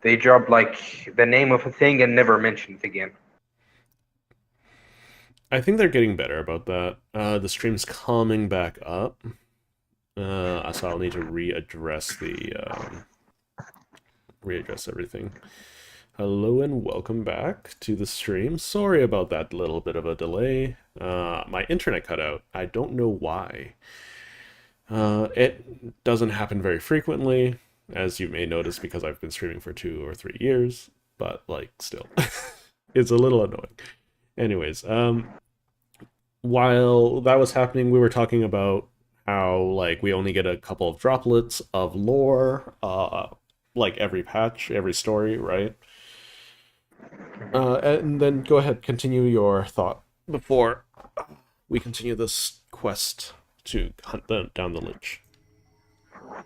They dropped like the name of a thing and never mentioned it again. I think they're getting better about that. The stream's coming back up. So I'll need to readdress everything. Hello and welcome back to the stream. Sorry about that little bit of a delay. My internet cut out. I don't know why. It doesn't happen very frequently, as you may notice because I've been streaming for 2 or 3 years, but like still, it's a little annoying. Anyways, while that was happening, we were talking about how like we only get a couple of droplets of lore, like every patch, every story, right? And then go ahead, continue your thought before we continue this quest to hunt down the Lich.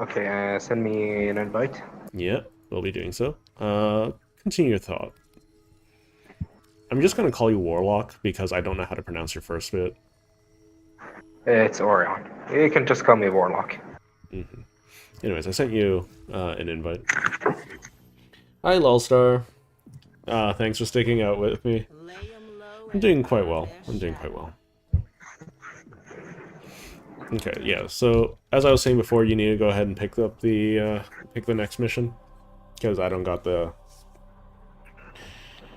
Okay, send me an invite. Yeah, we'll be doing so. Continue your thought. I'm just gonna call you Warlock because I don't know how to pronounce your first bit. It's Orion. You can just call me Warlock. Mm-hmm. Anyways, I sent you an invite. Hi, Lulstar. Thanks for sticking out with me. I'm doing quite well. Okay, yeah. So as I was saying before, you need to go ahead and pick up the next mission because I don't got the.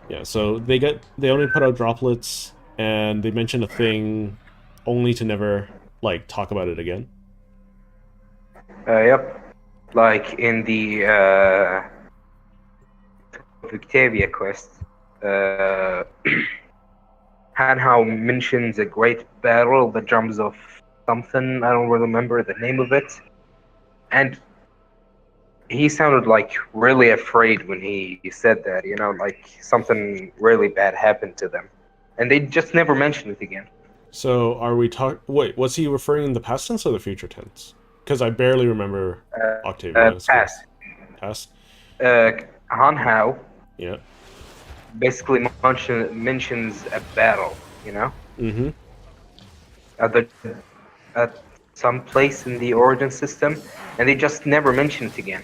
Yeah, so they only put out droplets and they mention a thing, only to never like talk about it again. Yep. Like in the Octavia quest, Hanhao mentions a great battle, the drums of something. I don't remember the name of it, and he sounded like really afraid when he said that. You know, like something really bad happened to them, and they just never mentioned it again. So are we talk? Wait, was he referring in the past tense or the future tense? Because I barely remember Octavia's Pass. quest. Past. Hanhao Yeah. basically mentions a battle. You know, Mm-hmm. at the at some place in the origin system, and they just never mention it again.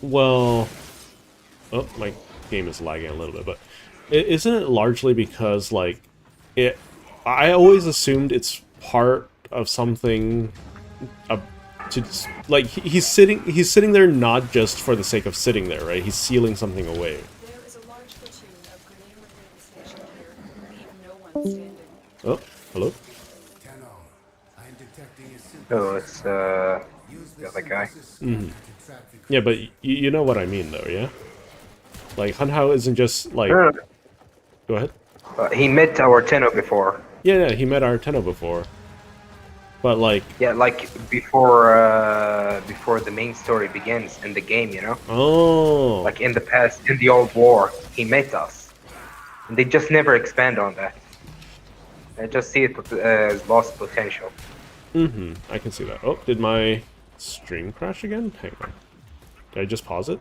Well, oh, my game is lagging a little bit, but isn't it largely because like it? I always assumed it's part of something. Uh, to like he's sitting there not just for the sake of sitting there, right? He's sealing something away. There is a large platoon of grenade-related stationed here. Leave no one standing. Oh, hello. Oh, it's the other guy. Mm-hmm. Yeah, but you know what I mean, though, yeah. Like Hunhao isn't just like. No, no, Go ahead. no. He met our Tenno before. Yeah, he met Arteno before, but like. Yeah, like before the main story begins in the game, you know. Oh. Like in the past, in the old war, he met us, and they just never expand on that. I just see it as lost potential. Mm-hmm. I can see that. Oh, did my stream crash again? Hang on. Did I just pause it?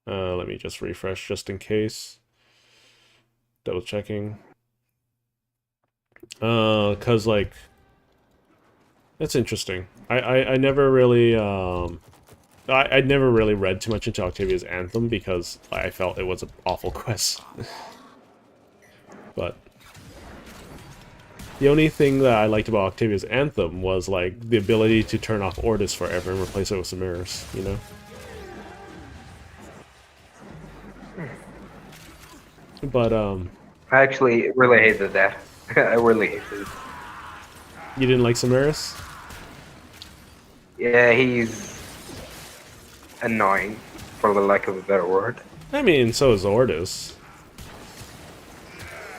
Let me just refresh just in case. Double checking. Cause like that's interesting. I never really I never really read too much into Octavia's Anthem because I felt it was an awful quest. But the only thing that I liked about Octavia's Anthem was like the ability to turn off Ordis forever and replace it with Samaris, you know? But I actually really hated that. I really hated it. you didn't like Samaris? Yeah, he's annoying, for the lack of a better word. I mean, so is Ordis.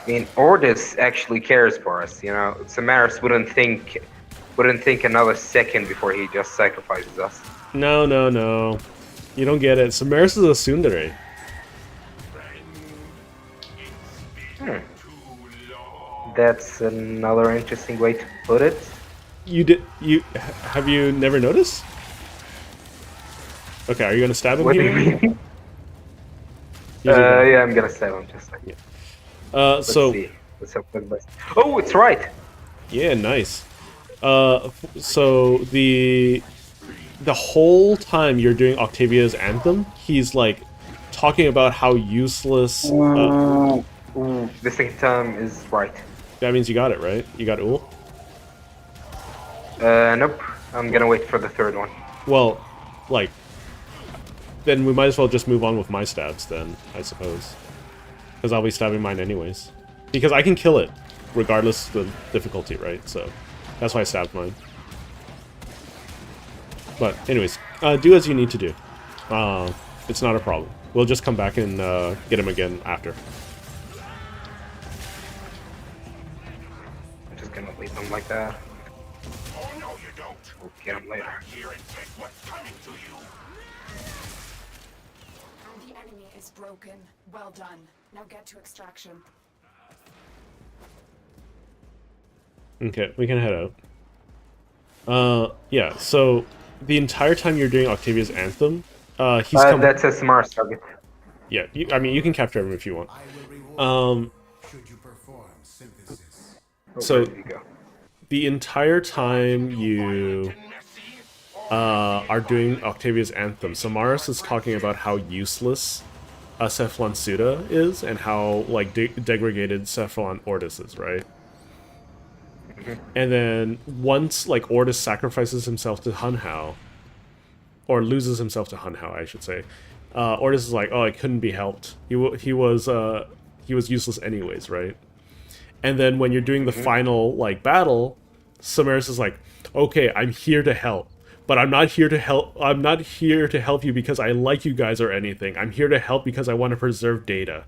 I mean, Ordis actually cares for us. You know, Samaris wouldn't think another second before he just sacrifices us. No, no, no. You don't get it. Samaris is a tsundere. That's another interesting way to put it. Have you never noticed? Okay, are you gonna stab him What do here? you mean? Use your gun. Yeah, I'm gonna stab him just like. Yeah. Let's So see. Let's hope for the best. Oh, it's right. yeah, nice. So the whole time you're doing Octavia's anthem, he's like talking about how useless. Ooh, the second time is right. That means you got it right. You got Ul. Nope. I'm gonna wait for the third one. Well, like, then we might as well just move on with my stabs then, I suppose, because I'll be stabbing mine anyways. Because I can kill it, regardless of the difficulty, right? So that's why I stabbed mine. But anyways, do as you need to do. It's not a problem. We'll just come back and get him again after. I'm just gonna leave them like that. We'll get them later. The enemy is broken. Well done. Now get to extraction. Okay, we can head out. Yeah, so the entire time you're doing Octavia's anthem, he's come... That's a smart target. Yeah, I mean, you can capture him if you want. Should you perform synthesis? So, There you go. the entire time you are doing Octavia's anthem, Samaras is talking about how useless Cephalon Suda is, and how, like, degraded Cephalon Ortis is, right? And then, once, like, Ortis sacrifices himself to Hunhao, or loses himself to Hunhao, I should say, Ortis is like, oh, it couldn't be helped. He was useless anyways, right? And then when you're doing the final, like, battle, Samaras is like, okay, I'm here to help. But I'm not here to help. I'm not here to help you because I like you guys or anything. I'm here to help because I want to preserve data.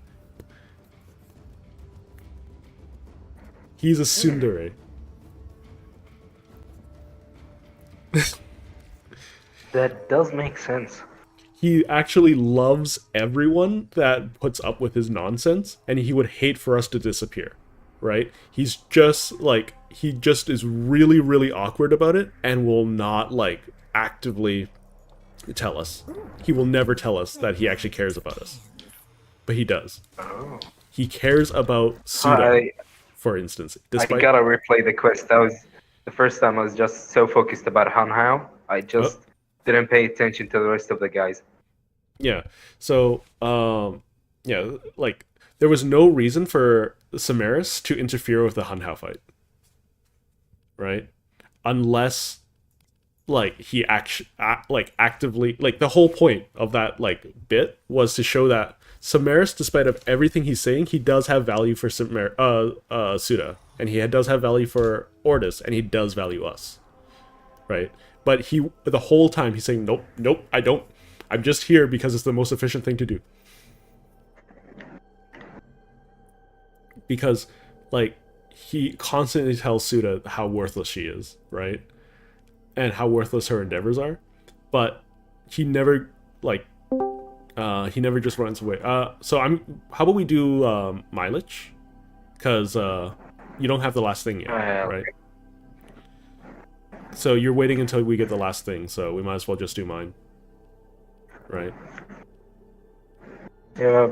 He's a tsundere. That does make sense. He actually loves everyone that puts up with his nonsense, and he would hate for us to disappear, right? He's just, like, he just is really, really awkward about it, and will not, like, actively tell us. He will never tell us that he actually cares about us. But he does. Oh. He cares about Suda, for instance. I gotta replay the quest. That was the first time I was just so focused about Hanhao. I just didn't pay attention to the rest of the guys. Yeah. So, yeah, like, there was no reason for Samaras to interfere with the Hunhao fight. Right? Unless, like, he actively, like, the whole point of that, like, bit was to show that Samaras, despite of everything he's saying, he does have value for Suda, and he does have value for Ortis, and he does value us. Right? But the whole time he's saying, nope, I don't. I'm just here because it's the most efficient thing to do. Because, like, he constantly tells Suda how worthless she is, right? And how worthless her endeavors are. But he never, like, he never just runs away. So how about we do mileage? Because you don't have the last thing yet, right? Okay. So you're waiting until we get the last thing, so we might as well just do mine. Right? Yeah.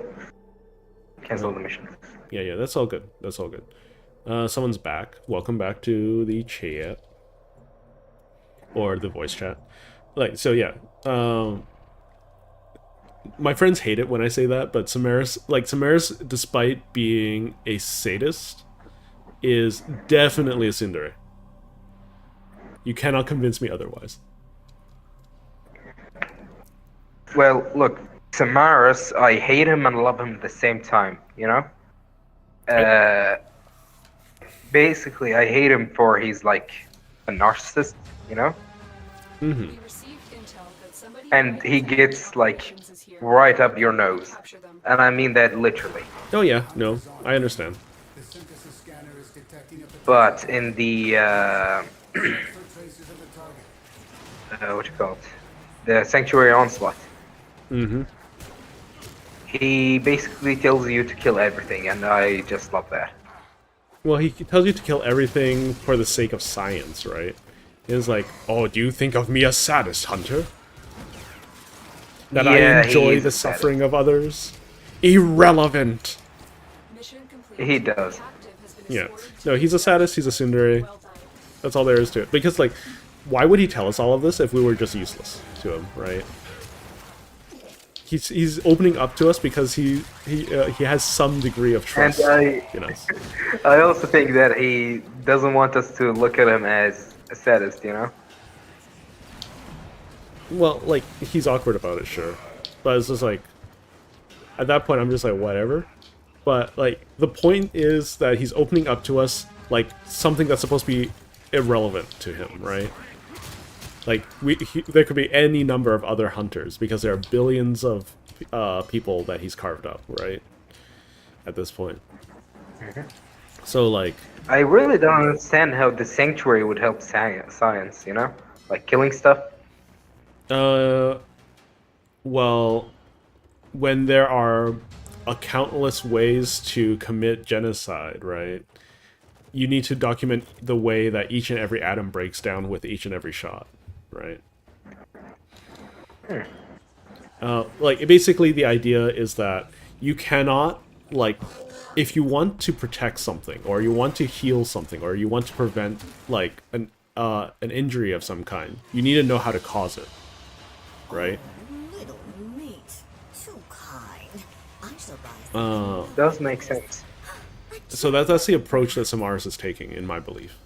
Cancel the mission. Yeah, that's all good. That's all good. Someone's back. Welcome back to the chat. Or the voice chat. Like, so yeah. My friends hate it when I say that, but Samaras, despite being a sadist, is definitely a tsundere. You cannot convince me otherwise. Well, look, Samaras, I hate him and love him at the same time, you know? Basically, I hate him for he's like a narcissist, you know? Mm-hmm. We received intel that somebody And he gets, like, right up your nose. capture them. And I mean that literally. Oh yeah, no, I understand. The synthesis scanner is detecting a But in the, traces of the target. what you call it? The Sanctuary Onslaught. Mm-hmm. He basically tells you to kill everything, and I just love that. Well, he tells you to kill everything for the sake of science, right? It's like, oh, do you think of me as sadist, Hunter? That Yeah, I enjoy he's the a sadist. suffering of others? Irrelevant! Mission complete. He does. Captive has been Yeah. escorted No, he's a sadist, he's a tsundere. Well done. That's all there is to it. Because, like, why would he tell us all of this if we were just useless to him, right? He's opening up to us because he has some degree of trust in us. I also think that he doesn't want us to look at him as a sadist, you know? Well, like, he's awkward about it, sure. But it's just like, at that point, I'm just like, whatever. But, like, the point is that he's opening up to us, like, something that's supposed to be irrelevant to him, right? Like, there could be any number of other hunters, because there are billions of people that he's carved up, right? At this point. So, like... I really don't understand how the sanctuary would help science, you know? Like, killing stuff? Well, when there are countless ways to commit genocide, right? You need to document the way that each and every atom breaks down with each and every shot, right? Like, basically the idea is that you cannot, like, if you want to protect something, or you want to heal something, or you want to prevent, like, an injury of some kind, you need to know how to cause it. Right? Little meat. Too kind. I'm surprised. Does make sense. So that's the approach that Samaras is taking, in my belief.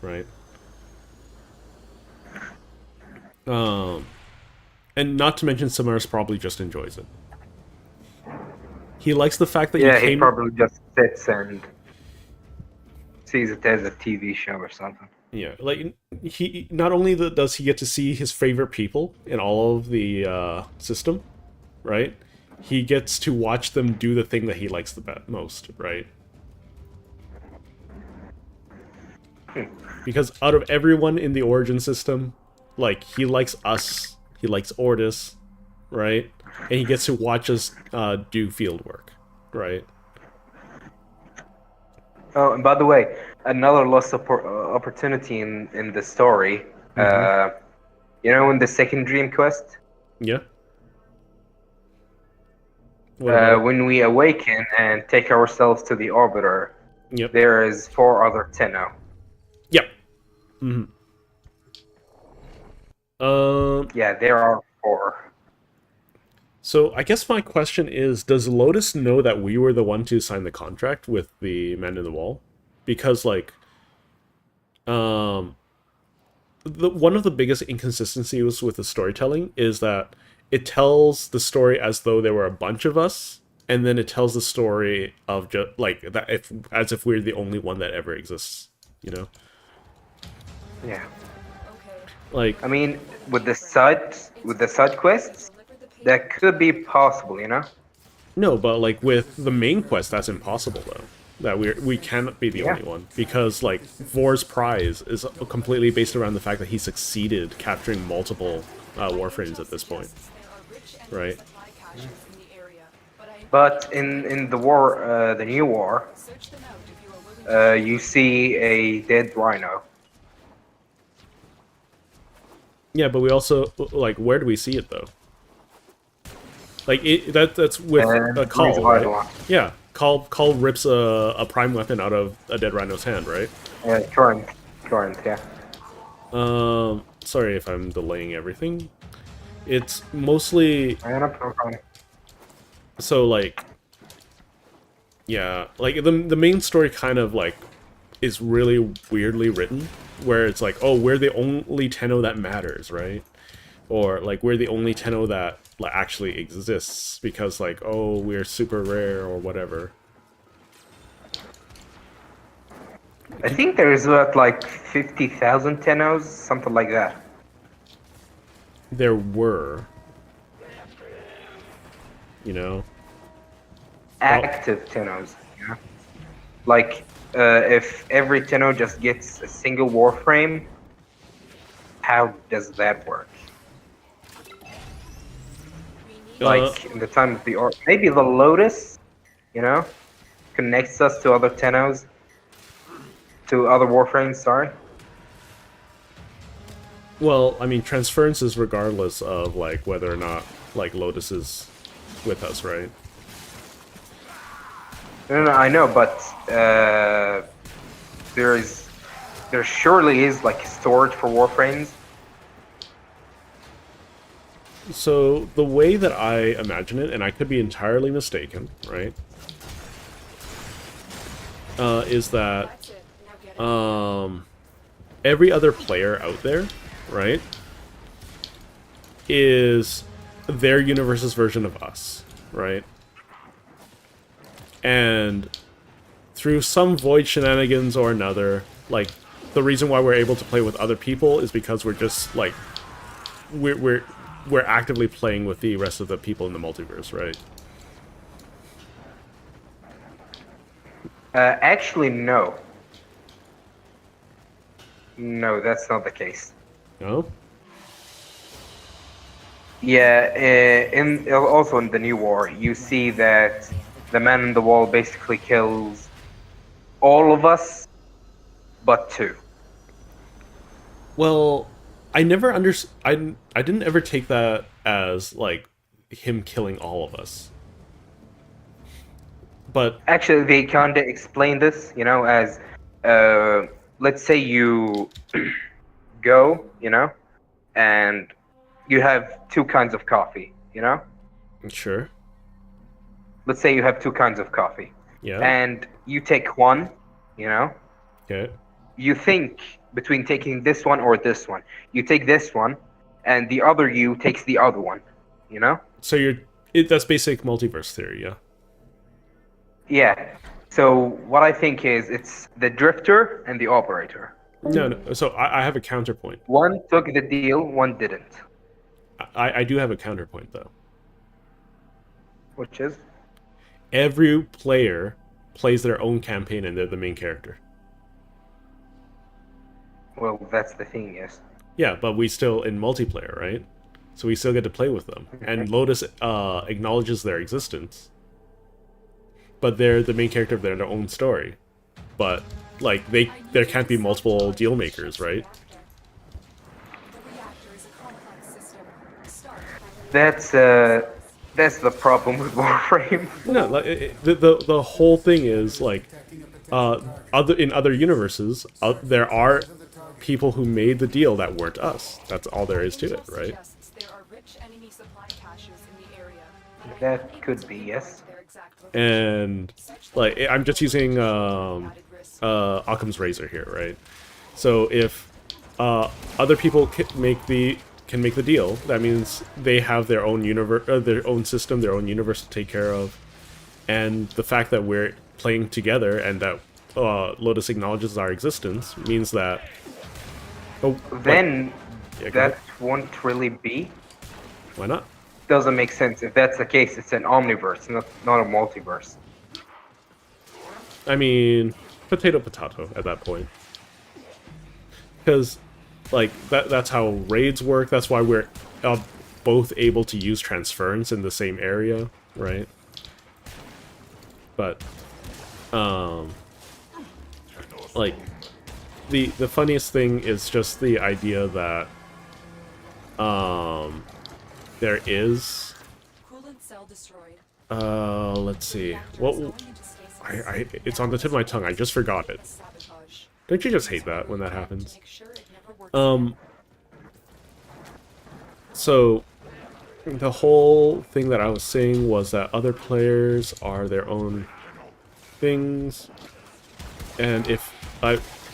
Right? And not to mention, Samaras probably just enjoys it. He likes the fact that he probably just sits and sees it as a TV show or something. Yeah, like, he not only does he get to see his favorite people in all of the system, right? He gets to watch them do the thing that he likes the most, right? Because out of everyone in the Origin system, like, he likes us, he likes Ordis, right? And he gets to watch us do field work, right? Oh, and by the way, another lost opportunity in the story. You know, in the second dream quest? Yeah. When we awaken and take ourselves to the Orbiter, yep. There is 4 other Tenno. Yep. Mm-hmm. Yeah, there are 4. So I guess my question is, does Lotus know that we were the one to sign the contract with the Man in the Wall? Because, like, one of the biggest inconsistencies with the storytelling is that it tells the story as though there were a bunch of us, and then it tells the story of just like that, as if we're the only one that ever exists. You know? Yeah. Okay. Like, I mean, with the side quests, that could be possible, you know? no, but like with the main quest, that's impossible though. That we cannot be the only one, because like Vor's prize is completely based around the fact that he succeeded capturing multiple Warframes at this point, right? But in the war, the new war, you see a dead rhino. Yeah, but we also, like, where do we see it though? Like, that's with Call, right? Yeah, Call rips a prime weapon out of a dead rhino's hand, right? Torrent, yeah. Sorry if I'm delaying everything. It's mostly... So, like... Yeah, like, the main story kind of, like, is really weirdly written, where it's like, oh, we're the only Tenno that matters, right? Or, like, we're the only Tenno that actually exists, because, like, oh, we're super rare, or whatever. I think there's about, like, 50,000 Tennos, something like that. There were. You know? Active Tennos, you know? Like, if every Tenno just gets a single Warframe, how does that work? Like, in the time of the maybe the Lotus, you know, connects us to other Tennos, to other Warframes, sorry. Well, I mean, transference is regardless of, like, whether or not, like, Lotus is with us, right? No, I know, but there is there surely is like storage for Warframes. So the way that I imagine it, and I could be entirely mistaken, right? Is that That's it. Now get it. every other player out there, right, is their universe's version of us, right? And through some void shenanigans or another, like, the reason why we're able to play with other people is because we're just, like, we're actively playing with the rest of the people in the multiverse, right? Actually, no. No, that's not the case. No? Yeah, also in the new war, you see that the man in the wall basically kills all of us, but two. Well, I never I didn't ever take that as, like, him killing all of us. But Actually, they kind of explain this, as let's say you go, and you have two kinds of coffee, sure. Let's say you have two kinds of coffee, Yeah. and you take one, Okay. you think between taking this one or this one. You take this one, and the other you takes the other one, So that's basic multiverse theory, yeah. Yeah. So what I think is it's the drifter and the operator. No. So I have a counterpoint. One took the deal, one didn't. I do have a counterpoint, though. Which is? Every player plays their own campaign and they're the main character. Well, that's the thing, yes. Yeah, but we still in multiplayer, right? So we still get to play with them. And Lotus acknowledges their existence. But they're the main character of their own story. But, like, there can't be multiple deal makers, right? The reactor is a complex system. Start. That's the problem with Warframe. No, like, the whole thing is, like, in other universes, there are people who made the deal that weren't us. That's all there is to it, right? Suggests there are rich enemy supply caches in the area. That could be, yes. Their exact location. And, like, I'm just using Occam's razor here, right? So if other people can make the deal, that means they have their own universe, their own system, their own universe to take care of, and the fact that we're playing together and that Lotus acknowledges our existence means that. Oh, Then yeah, go that ahead. won't really be. Why not? Doesn't make sense. If that's the case, it's an omniverse, not a multiverse. I mean, potato at that point. Because, like, that's how raids work. That's why we're both able to use transference in the same area, right? But, like, the funniest thing is just the idea that there is Coolant cell destroyed. let's see. What it's on the tip of my tongue. I just forgot it. Sabotage. Don't you just hate that when that happens? Make sure it never works. So the whole thing that I was saying was that other players are their own things, and if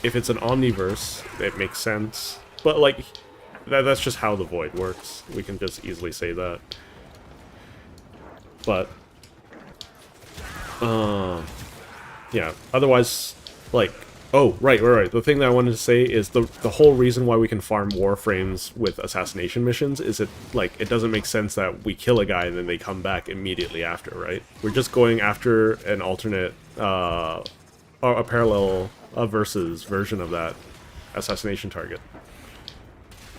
it's an omniverse, it makes sense. But, like, that's just how the void works. We can just easily say that. But yeah. Otherwise, like, oh, right. The thing that I wanted to say is the whole reason why we can farm Warframes with assassination missions is it doesn't make sense that we kill a guy and then they come back immediately after, right? We're just going after an alternate, or a parallel versus version of that assassination target.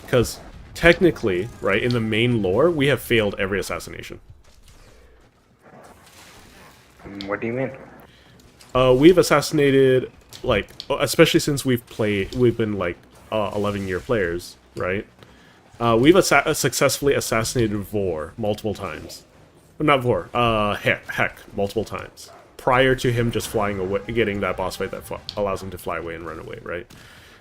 Because technically, right, in the main lore, we have failed every assassination. What do you mean? We've assassinated, like, especially since we've been, like, 11-year players, right? We've successfully assassinated Vor multiple times. Not Vor, Heck multiple times. Prior to him just flying away, getting that boss fight that allows him to fly away and run away, right?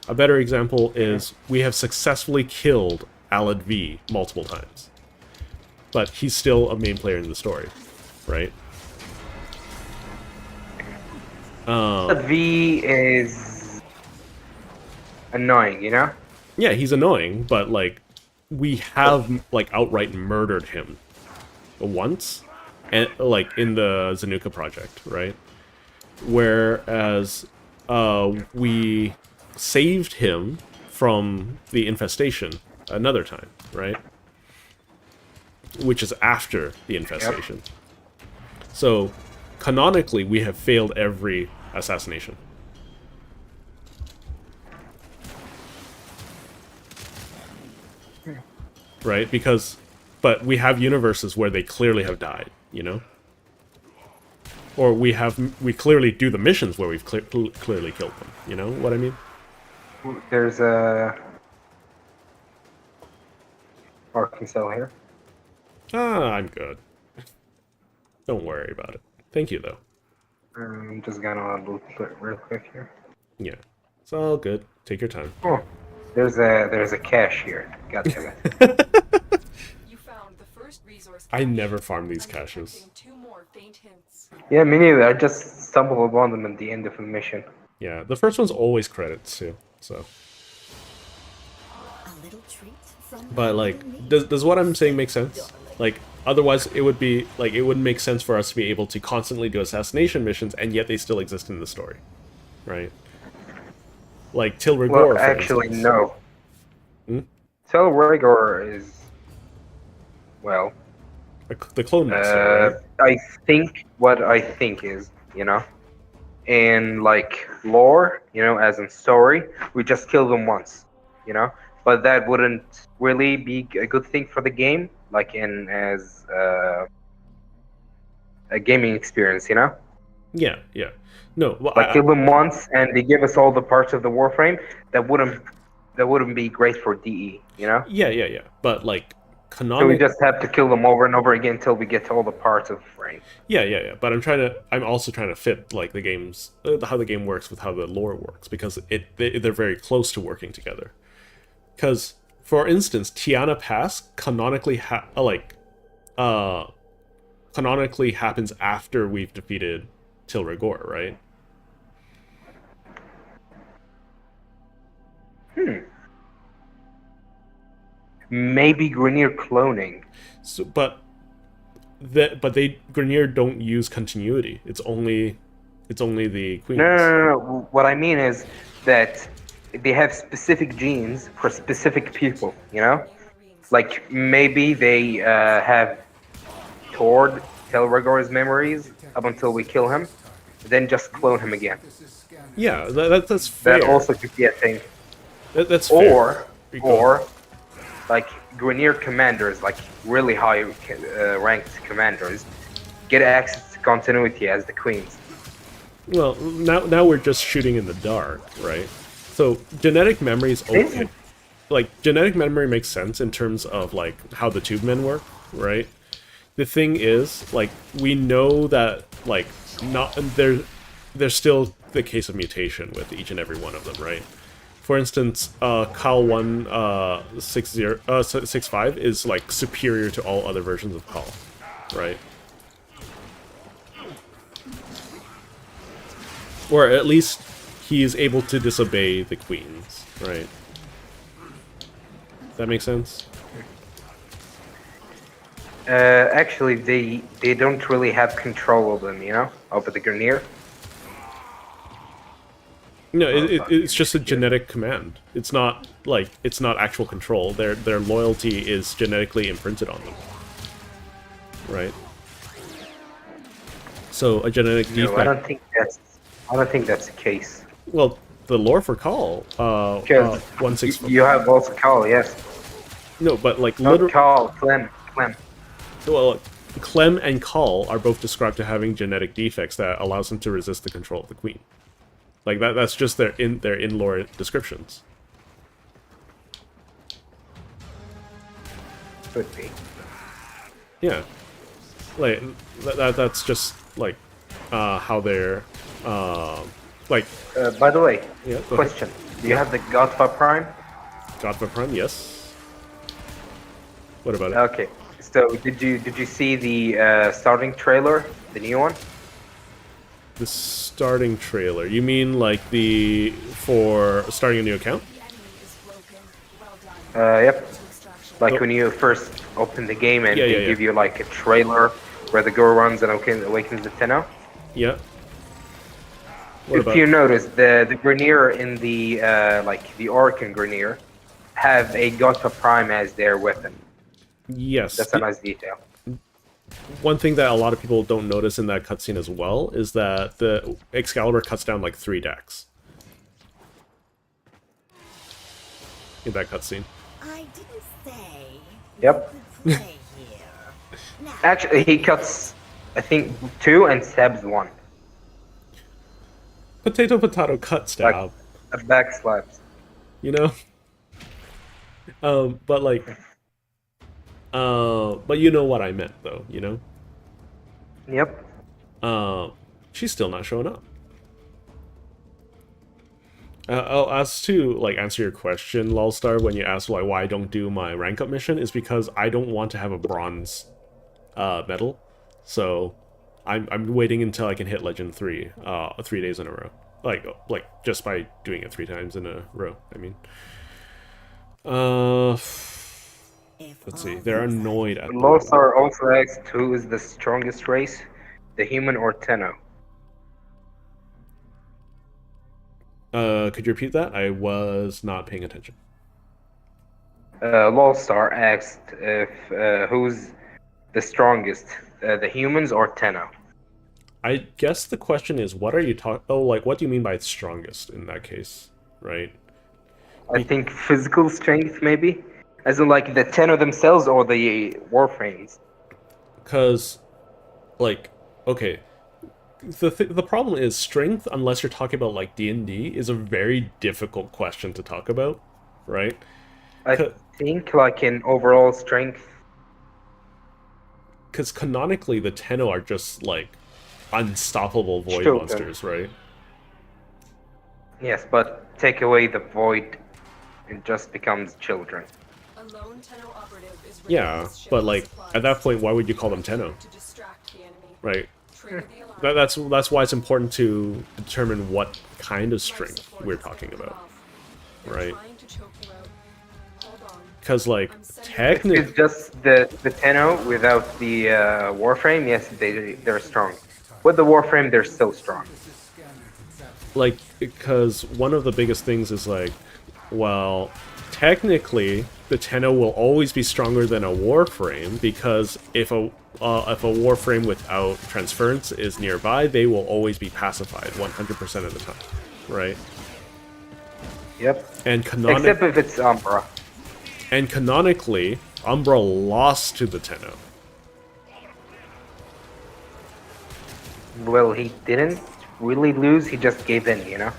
A better example is we have successfully killed Alad V multiple times. But he's still a main player in the story, right? V is annoying, you know? Yeah, he's annoying, but, like, we have, like, outright murdered him once, and like, in the Zanuka project, right? Whereas, we saved him from the infestation another time, right? Which is after the infestation. Yep. So, canonically, we have failed every assassination. Right? Because, but we have universes where they clearly have died, you know? Or we clearly do the missions where we've clearly killed them, you know what I mean? There's a Arkansas here. I'm good. Don't worry about it. Thank you, though. I'm just gonna loot real quick here. Yeah, it's all good. Take your time. Oh, there's a cache here. God damn it. You found the first resource I cache. never farm these I'm caches. detecting 2 more faint hints. Yeah, me neither. I just stumbled upon them at the end of the mission. Yeah, the first one's always credits, too, so. A little treat from But, like, does what I'm saying make sense? Like, otherwise it would be, like, it wouldn't make sense for us to be able to constantly do assassination missions, and yet they still exist in the story. Right? Like, Til Rigor, Well, for actually, instance. no. Hmm? Til Rigor is, well... The clone master, right? I think what I think is, you know, in, like, lore, you know, as in story, we just kill them once, you know? But that wouldn't really be a good thing for the game, like as a gaming experience, you know? Yeah, yeah. No, well, Like kill them once and they give us all the parts of the Warframe. That wouldn't be great for DE, you know? Yeah. But, like, So we just have to kill them over and over again until we get to all the parts of the frame. Yeah. But I'm also trying to fit, like, the game's how the game works with how the lore works, because they're very close to working together. Because, for instance, Tiana Pass canonically canonically happens after we've defeated Til Rigor, right? Maybe Grenier cloning. So, but Grenier don't use continuity. It's only the queens. No. What I mean is that they have specific genes for specific people, you know? Like, maybe they have stored Til Rigor's memories up until we kill him, then just clone him again. Yeah, that's fair. That also could be a thing. That's fair. Or, like, Grenier commanders, like, really high ranked commanders, get access to continuity as the queens. Well, now we're just shooting in the dark, right? So genetic memory is okay. Like, genetic memory makes sense in terms of, like, how the tube men work, right? The thing is, like, we know that, like, there's still the case of mutation with each and every one of them, right? For instance, Kal 165 is, like, superior to all other versions of Kal, right? Or at least he is able to disobey the queens, right? That makes sense? Actually, they don't really have control of them, you know, over the Grenier. No, it's just a genetic command. It's not actual control. Their loyalty is genetically imprinted on them, right? So a genetic defect. No, I don't think that's the case. Well, the lore for Kal, 165. You have also Kal, yes. No, but, like, Not Kal, Clem. Well, Clem and Kal are both described to having genetic defects that allows them to resist the control of the queen. Like, that's just their in-lore descriptions. Could be. Yeah. Like, that's just, like, how they're, like... By the way, yeah, question. Do you have the Godfa Prime? Godfa Prime, yes. What about it? Okay. So did you see the starting trailer, the new one? The starting trailer. You mean like the for starting a new account? The enemy is broken. Well done. Yep. To extraction. Like Oh. when you first open the game and Yeah, they yeah, give yeah. you like a trailer where the girl runs and awakens the Tenno. Yeah. What If about? you notice, the Grenier in the like the Orcan Grenier have a Gotha Prime as their weapon. Yes. That's a nice detail. One thing that a lot of people don't notice in that cutscene as well is that the Excalibur cuts down like 3 decks in that cutscene. I didn't say Yep. you could play here. Now, Actually, he cuts, I think, 2 and stabs 1. Potato, potato, cut stab. A backslaps. You know. But like, but you know what I meant though. You know. Yep. She's still not showing up. As to like answer your question, Lolstar, when you ask like why I don't do my rank up mission, is because I don't want to have a bronze medal. So I'm waiting until I can hit Legend 3 3 days in a row. Like just by doing it 3 times in a row. I mean. if Let's see. all They're these annoyed at Lothar also asked who is the strongest race, the human or Tenno. Could you repeat that? I was not paying attention. Lolstar asked if who's the strongest, the humans or Tenno. I guess the question is, what are you talking? Oh, like, what do you mean by strongest in that case, right? I think physical strength, maybe, as in like the Tenno themselves or the Warframes. Because, like, okay, the problem is strength, unless you're talking about like D&D, is a very difficult question to talk about, right? I think like in overall strength. Because canonically, the Tenno are just like unstoppable void Children. monsters, right? Yes, but take away the void, it just becomes children. A lone Tenno operative is ready Yeah, with ships but and like supplies. at that point, why would you call them Tenno, To distract the enemy. right? Trigger the alarm. That's why it's important to determine what kind of Life strength support we're has been talking cut about, off. They're right? trying to choke you out. Hold on. Because like I'm sending technically, It's just the Tenno without the Warframe. Yes, they're strong. With the Warframe, they're still strong. like because one of the biggest things is like, well, technically the Tenno will always be stronger than a Warframe because if a Warframe without transference is nearby, they will always be pacified 100% of the time, right? Yep. And Except if it's Umbra. canonically, Umbra lost to the Tenno. Well, he didn't really lose. He just gave in, you know,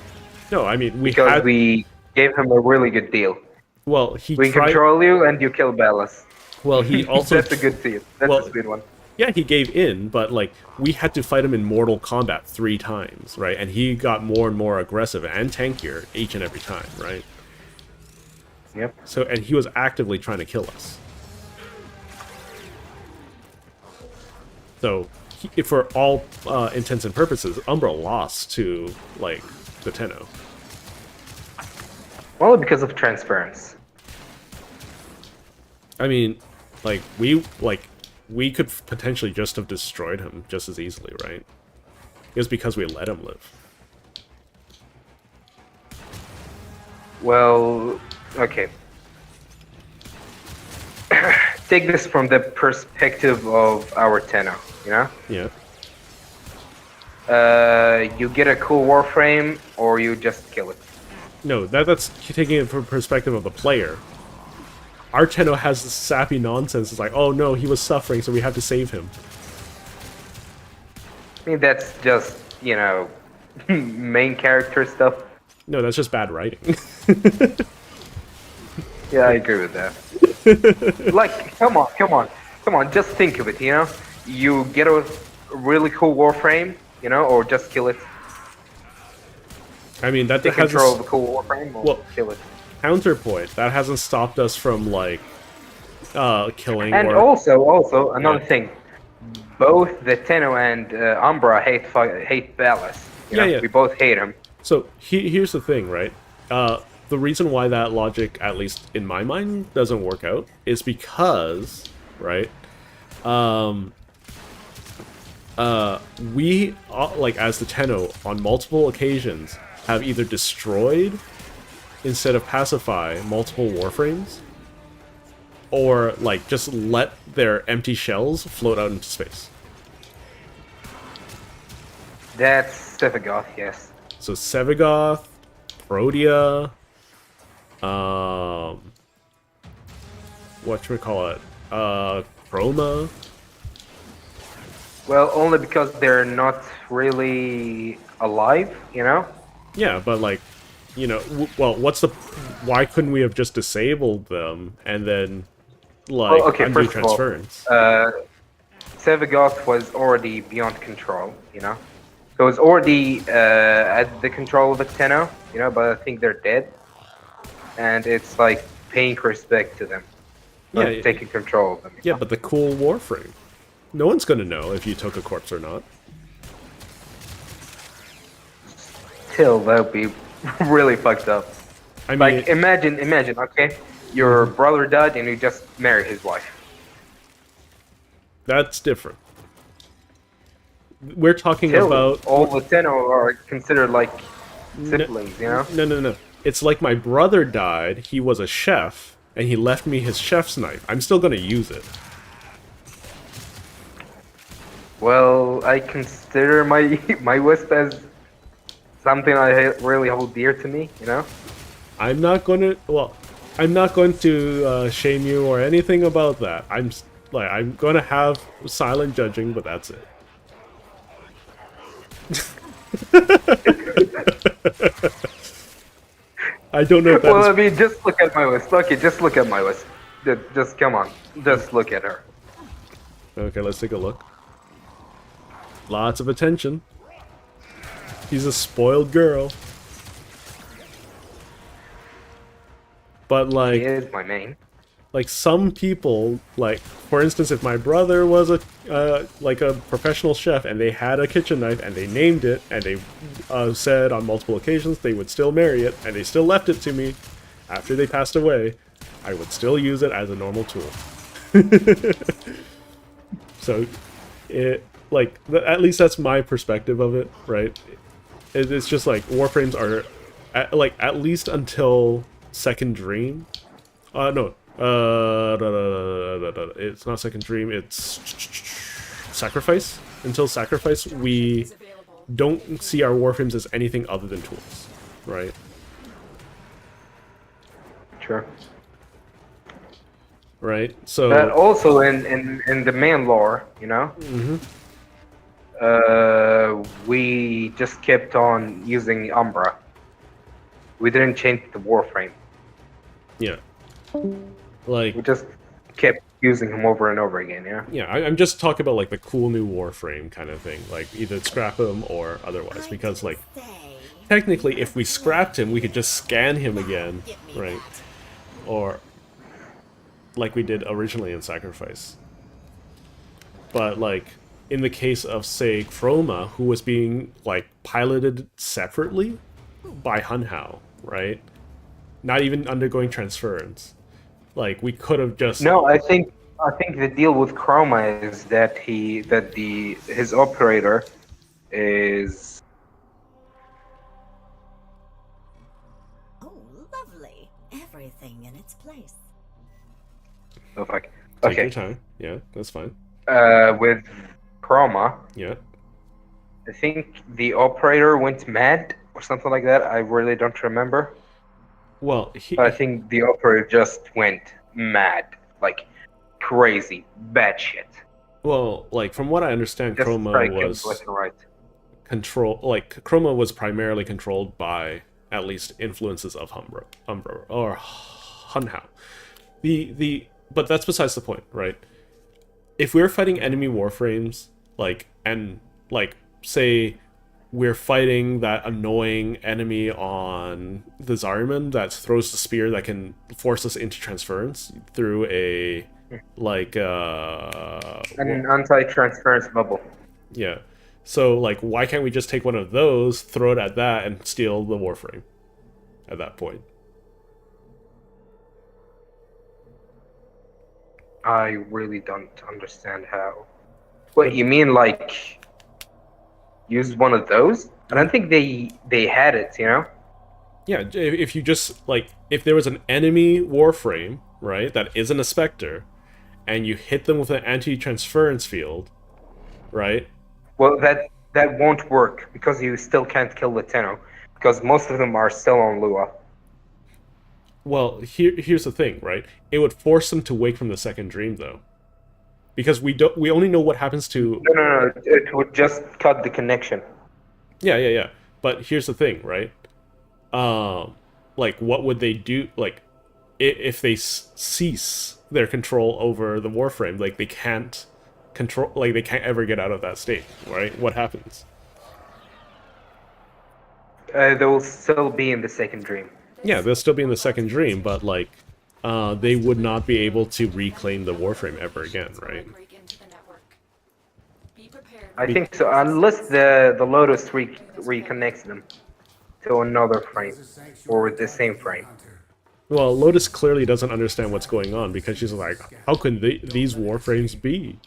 No, I mean because we gave him a really good deal. well he We tried. control you and you kill Ballas. Well, he also That's a good deal. That's well, a sweet one. yeah, he gave in, but like we had to fight him in Mortal Kombat 3 times, right? And he got more and more aggressive and tankier each and every time, right? Yep. So, and he was actively trying to kill us. So, for all intents and purposes, Umbra lost to like the Tenno. Well, because of transference. I mean, like we could potentially just have destroyed him just as easily, right? It was because we let him live. Well, okay. Take this from the perspective of our Tenno, you know? Yeah. You get a cool Warframe, or you just kill it. No, that's taking it from perspective of the player. Our Tenno has this sappy nonsense. It's like, oh no, he was suffering, so we have to save him. I mean, that's just, you know, main character stuff. No, that's just bad writing. Yeah, I agree with that. Like, come on, just think of it, you know? You get a really cool Warframe, you know, or just kill it. I mean, that Take hasn't... control of the cool Warframe, we'll Well, kill it. counterpoint, that hasn't stopped us from, like, killing And or... also another Yeah. thing, both the Tenno and Umbra hate Ballas. You Yeah, know? yeah. We both hate him. So, here's the thing, right? The reason why that logic, at least in my mind, doesn't work out is because, right, we, like, as the Tenno, on multiple occasions, have either destroyed, instead of pacify, multiple Warframes, or, like, just let their empty shells float out into space. That's Sevagoth, yes. So Sevagoth, Protea, whatchamacallit, Chroma. Well, only because they're not really alive, you know? Yeah, but like, you know, well, why couldn't we have just disabled them and then, like, Well, okay, undo first of all, transference? Sevagoth was already beyond control, you know? So it was already at the control of the Tenno, you know, but I think they're dead. And it's like paying respect to them. Not Yeah, taking control of them. you yeah, know? but the cool Warframe. No one's gonna know if you took a corpse or not. Still, that would be really fucked up. I mean, Like, imagine, okay? Your brother died and you just marry his wife. that's different. We're talking Still, about... all the Tenno are considered like siblings, you know? No. It's like my brother died, he was a chef, and he left me his chef's knife. I'm still gonna use it. Well, I consider my my wisp as something really hold dear to me, you know? I'm not going to shame you or anything about that. I'm going to have silent judging, but that's it. I don't know if that Well, I is... mean, just look at my wisp. Okay, just look at my wisp. Just come on. Just look at her. Okay, let's take a look. Lots of attention. She's a spoiled girl. But, She like... is my main. Like, some people, like, for instance, if my brother was like a professional chef and they had a kitchen knife and they named it and they said on multiple occasions they would still marry it and they still left it to me after they passed away, I would still use it as a normal tool. So, at least that's my perspective of it, right? It's just like, Warframes are, at least until Second Dream. No. It's not Second Dream, it's Sacrifice. Until Sacrifice, we don't see our Warframes as anything other than tools, right? Sure. Right? So... But also in the main lore, you know? We just kept on using Umbra. We didn't change the Warframe. Yeah. Like... We just kept using him over and over again, yeah? Yeah, I'm just talking about, like, the cool new Warframe kind of thing. Like, either scrap him or otherwise. Because, like, technically, if we scrapped him, we could just scan him again, right? Or, like we did originally in Sacrifice. But, like, in the case of, say, Chroma, who was being, like, piloted separately by Hunhao, right? Not even undergoing transference. Like, we could have just... No, I think the deal with Chroma is that his operator is... Oh, lovely. Everything in its place. Oh, fuck. Take Okay. your time. Yeah, that's fine. With Chroma, Yeah. I think the operator went mad or something like that. I really don't remember. Well, But I think the operator just went mad. Like, crazy. Bad shit. well, like, from what I understand, Just Chroma strike him was... left and right. Chroma was primarily controlled by at least influences of Umbra or Hunhao. But that's besides the point, right? If we're fighting enemy Warframes, like, and, like, say we're fighting that annoying enemy on the Zaryaman that throws the spear that can force us into transference through a like An anti-transference bubble. yeah. So like why can't we just take one of those, throw it at that, and steal the Warframe at that point? I really don't understand how. What you mean, like use one of those? I don't think they had it, you know? Yeah, if you just like if there was an enemy Warframe, right, that isn't a Spectre, and you hit them with an anti-transference field, right? Well, that won't work because you still can't kill the Tenno because most of them are still on Lua. Well, here's the thing, right? It would force them to wake from the second dream, though, because we only know what happens to. No. It would just cut the connection. Yeah. But here's the thing, right? Like, what would they do? Like, if they cease their control over the Warframe, like they can't control, like they can't ever get out of that state, right? What happens? They will still be in the second dream. Yeah, they'll still be in the second dream, but like, they would not be able to reclaim the Warframe ever again, right? Break into the network. Be prepared. I think so, unless the Lotus reconnects them to another frame or the same frame. Well, Lotus clearly doesn't understand what's going on because she's like, how can these Warframes be?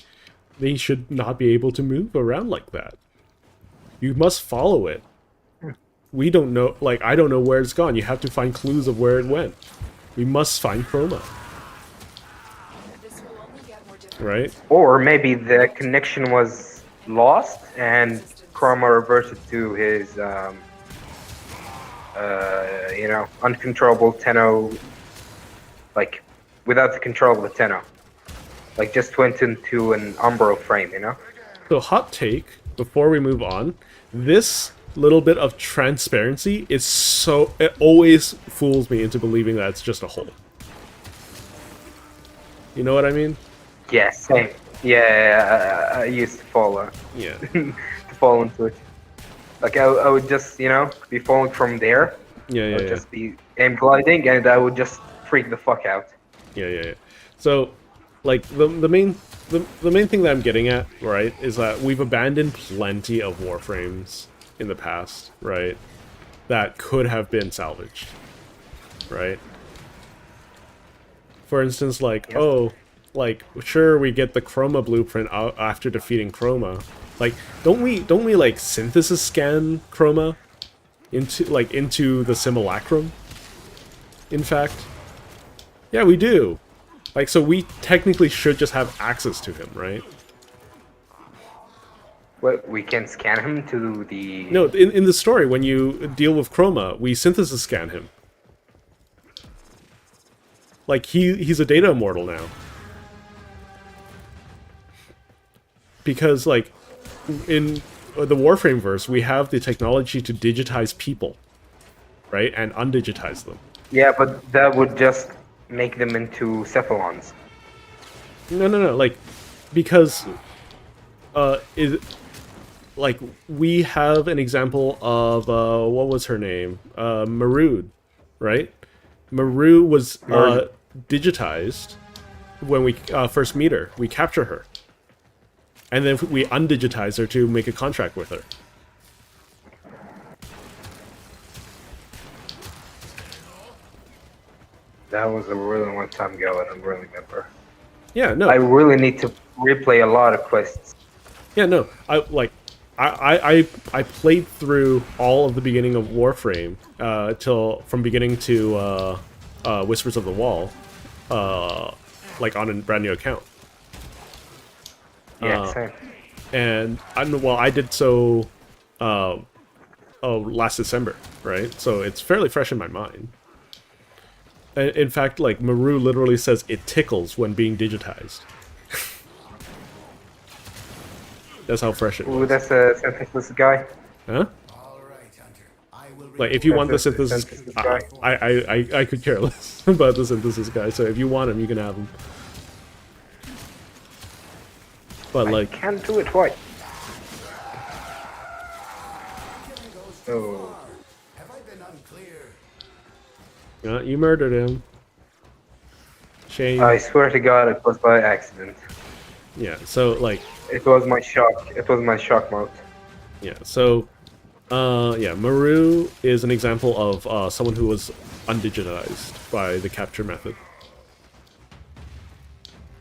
They should not be able to move around like that. You must follow it. We don't know, like, I don't know where it's gone. You have to find clues of where it went. We must find Chroma. This will only get more difficult. Right? Or maybe the connection was lost and Chroma reverted to his, uncontrollable Tenno, like, without the control of the Tenno. Like, just went into an Umbro frame, you know? So, hot take, before we move on, this little bit of transparency is so... It always fools me into believing that it's just a hole. You know what I mean? Yeah, same. Yeah, I used to fall, Yeah. to fall into it. Like, I would just, be falling from there. Yeah. I would just be aim gliding, and I would just freak the fuck out. Yeah. So, like, the main thing that I'm getting at, right, is that we've abandoned plenty of Warframes in the past, right, that could have been salvaged, right? For instance, like, sure, we get the Chroma blueprint out after defeating Chroma. Like, don't we like synthesis scan Chroma into the simulacrum? In fact, yeah, we do. Like, so we technically should just have access to him, right? What, we can scan him to the... No, in the story, when you deal with Chroma, we synthesis scan him. Like, he's a data immortal now. Because, like, in the Warframe verse, we have the technology to digitize people, right? And undigitize them. Yeah, but that would just make them into cephalons. No. Like, because, like, we have an example of, what was her name? Marud, right? Maru was digitized when we first meet her. We capture her. And then we undigitize her to make a contract with her. That was a really long time ago, I don't really remember. Yeah, no. I really need to replay a lot of quests. Yeah, no. I played through all of the beginning of Warframe from beginning to Whispers of the Wall, like on a brand new account. Yeah, same. And I did so last December, right? So it's fairly fresh in my mind. In fact, like, Maru literally says it tickles when being digitized. That's how fresh it was. Ooh, that's a synthesis guy. Huh? Like, if you want the synthesis, I could care less about the synthesis guy. So if you want him, you can have him. But like, I can't do it right. You murdered him. Shame. I swear to God, it was by accident. Yeah, so, like, It was my shock. It was my shock mode. yeah, so, yeah, Maru is an example of someone who was undigitized by the capture method.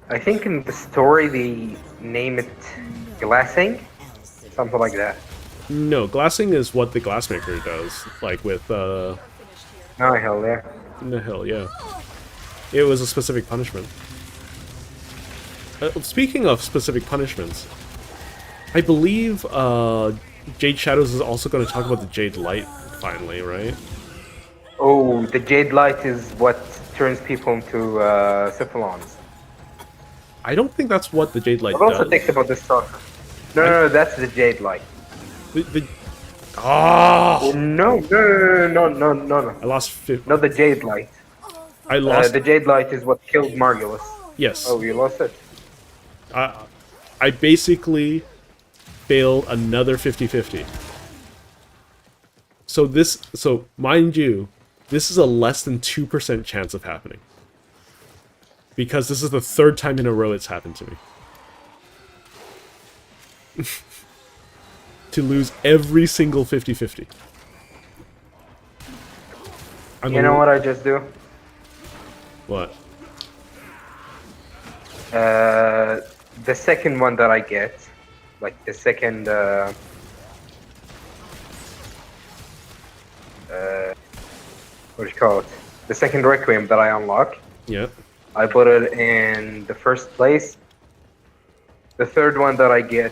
I think in the story they name it glassing, something like that. No, glassing is what the glassmaker does, like with, Finished here. Oh hell yeah! Nihil, yeah. It was a specific punishment. Speaking of specific punishments, I believe Jade Shadows is also going to talk about the Jade Light finally, right? Oh, the jade light is what turns people into Cephalons. I don't think that's what the Jade Light But also does. think about this talk. No, that's the jade light. Oh! No. I lost. Not the jade light. I lost. The jade light is what killed Margulis. Yes. Oh, you lost it. I basically failed another 50-50. So mind you, this is a less than 2% chance of happening. Because this is the third time in a row it's happened to me. To lose every single 50-50. You know what I just do? What? The second one that I get, like the second, what do you call it? The second Requiem that I unlock, Yeah. I put it in the first place. The third one that I get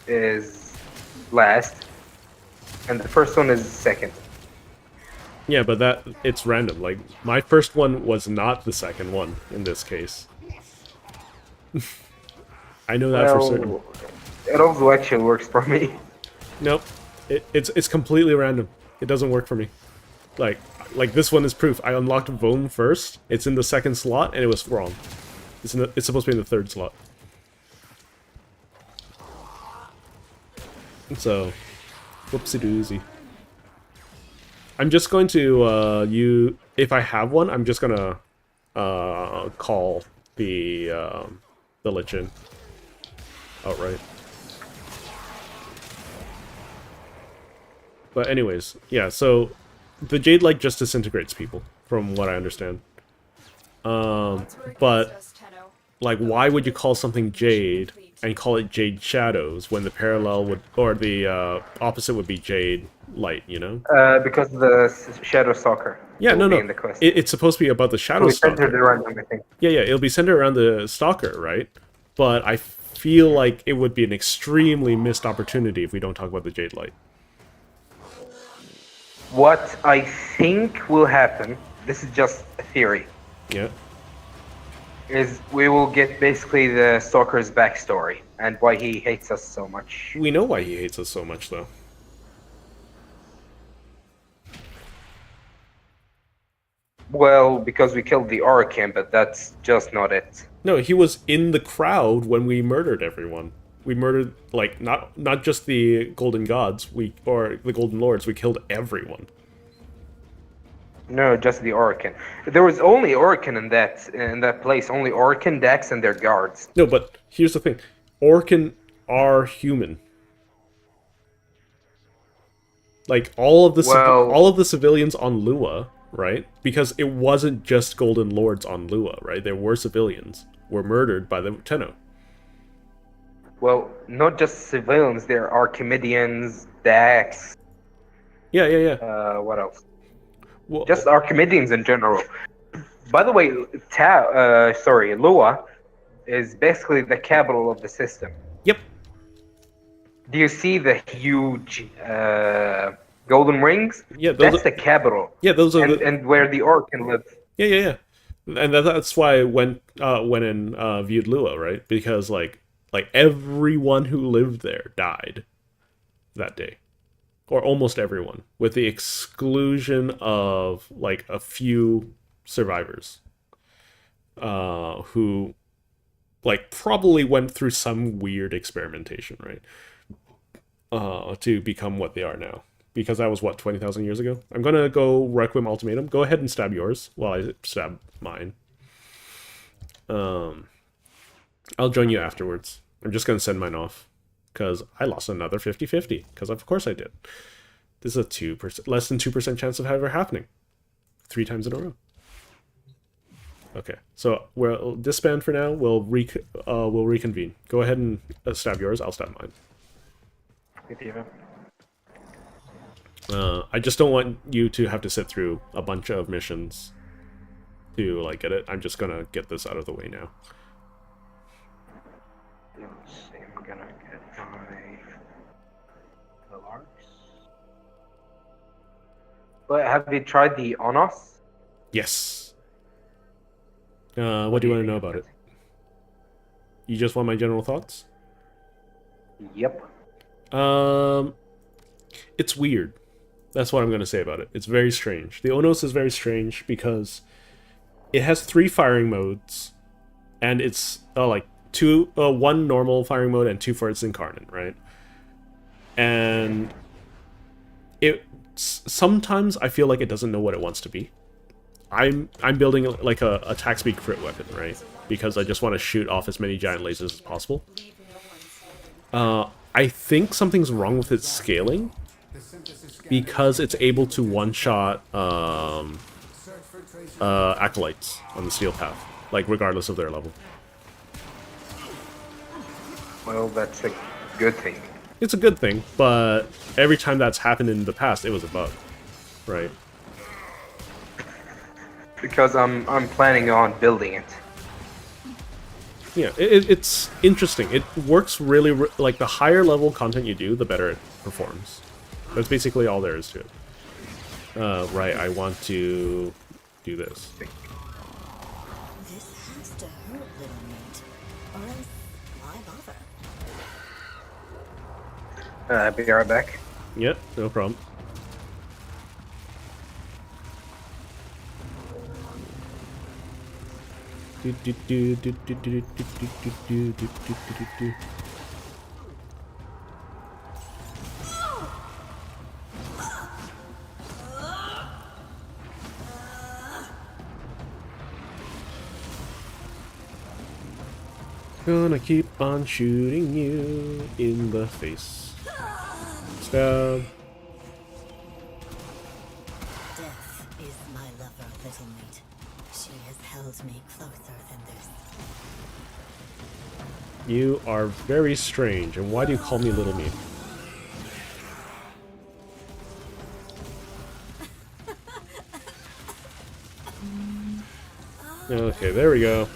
is last, and the first one is second. Yeah, but it's random. Like, my first one was not the second one in this case. I know that for certain. It also actually works for me. Nope. It's completely random. It doesn't work for me. Like this one is proof. I unlocked Vone first. It's in the second slot, and it was wrong. It's supposed to be in the third slot. So, whoopsie doozy. I'm just going to if I have one, I'm just gonna call the Lich in outright. But anyways, yeah. So the Jade Light just disintegrates people, from what I understand. It's working But against us, Tenno. like, why would you call something Jade and call it Jade Shadows when the parallel would, or the opposite would be Jade Light? You know? Because the Shadow Stalker. Yeah, will no. be in the quest. It's supposed to be about the Shadow We centered Stalker. it around him, I think. Yeah, it'll be centered around the Stalker, right? But I feel like it would be an extremely missed opportunity if we don't talk about the Jade Light. What I think will happen, this is just a theory, Yeah. is we will get basically the Stalker's backstory and why he hates us so much. We know why he hates us so much, though. Well, because we killed the Archim, but that's just not it. No, he was in the crowd when we murdered everyone. We murdered, like, not just the Golden Gods, or the Golden Lords, we killed everyone. No, just the Orkin. There was only Orkin in that place. Only Orkin, Dax, and their guards. No, but here's the thing. Orkin are human. Like, all of the civilians on Lua, right? Because it wasn't just Golden Lords on Lua, right? There were civilians. Were murdered by the Tenno. Well, not just civilians. There are Archimedeans, Dax. Yeah. What else? Well, Just Archimedeans in general. By the way, Lua is basically the capital of the system. Yep. Do you see the huge golden rings? Yeah, those that's the capital. Yeah, those are and where the Orkin live. Yeah. And that's why I went and viewed Lua, right? Because like everyone who lived there died that day. Or almost everyone, with the exclusion of like a few survivors who like probably went through some weird experimentation, right? To become what they are now. because that was, what, 20,000 years ago? I'm gonna go Requiem Ultimatum. Go ahead and stab yours while I stab mine. I'll join you afterwards. I'm just gonna send mine off, because I lost another 50-50, because of course I did. This is a 2%, less than 2% chance of ever happening. 3 times in a row. Okay, so we'll disband for now. We'll reconvene. Go ahead and stab yours. I'll stab mine. I just don't want you to have to sit through a bunch of missions to like get it. I'm just gonna get this out of the way now. Let's see, I'm gonna get my alarms. But have you tried the Onos? Yes. What do you want to know about it? You just want my general thoughts? Yep. It's weird. That's what I'm going to say about it. It's very strange. The Onos is very strange because it has 3 firing modes, and it's like one normal firing mode and 2 for its incarnate, right? And sometimes I feel like it doesn't know what it wants to be. I'm building like a attack speed crit weapon, right? Because I just want to shoot off as many giant lasers as possible. I think something's wrong with its scaling, because it's able to one-shot acolytes on the steel path, like regardless of their level. Well, that's a good thing. It's a good thing, but every time that's happened in the past, it was a bug, right? Because I'm planning on building it. Yeah, it's interesting. It works really, like, the higher level content you do, the better it performs. That's basically all there is to it. Right, I want to do this. This has to hurt, little mate. Or else, why bother? I'll be right back. Yep, no problem. Gonna keep on shooting you in the face. Stab. Death is my lover, little mate. She has held me closer than this. You are very strange, and why do you call me little meat? Okay, there we go.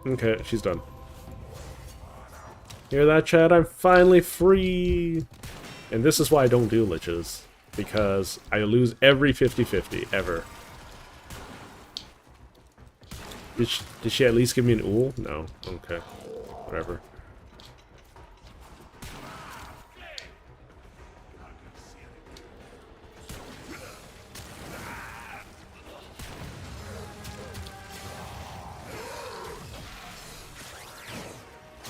Okay, she's done. Hear that, Chad? I'm finally free! And this is why I don't do liches. Because I lose every 50-50, ever. Did she at least give me an ool? No. Okay. Whatever.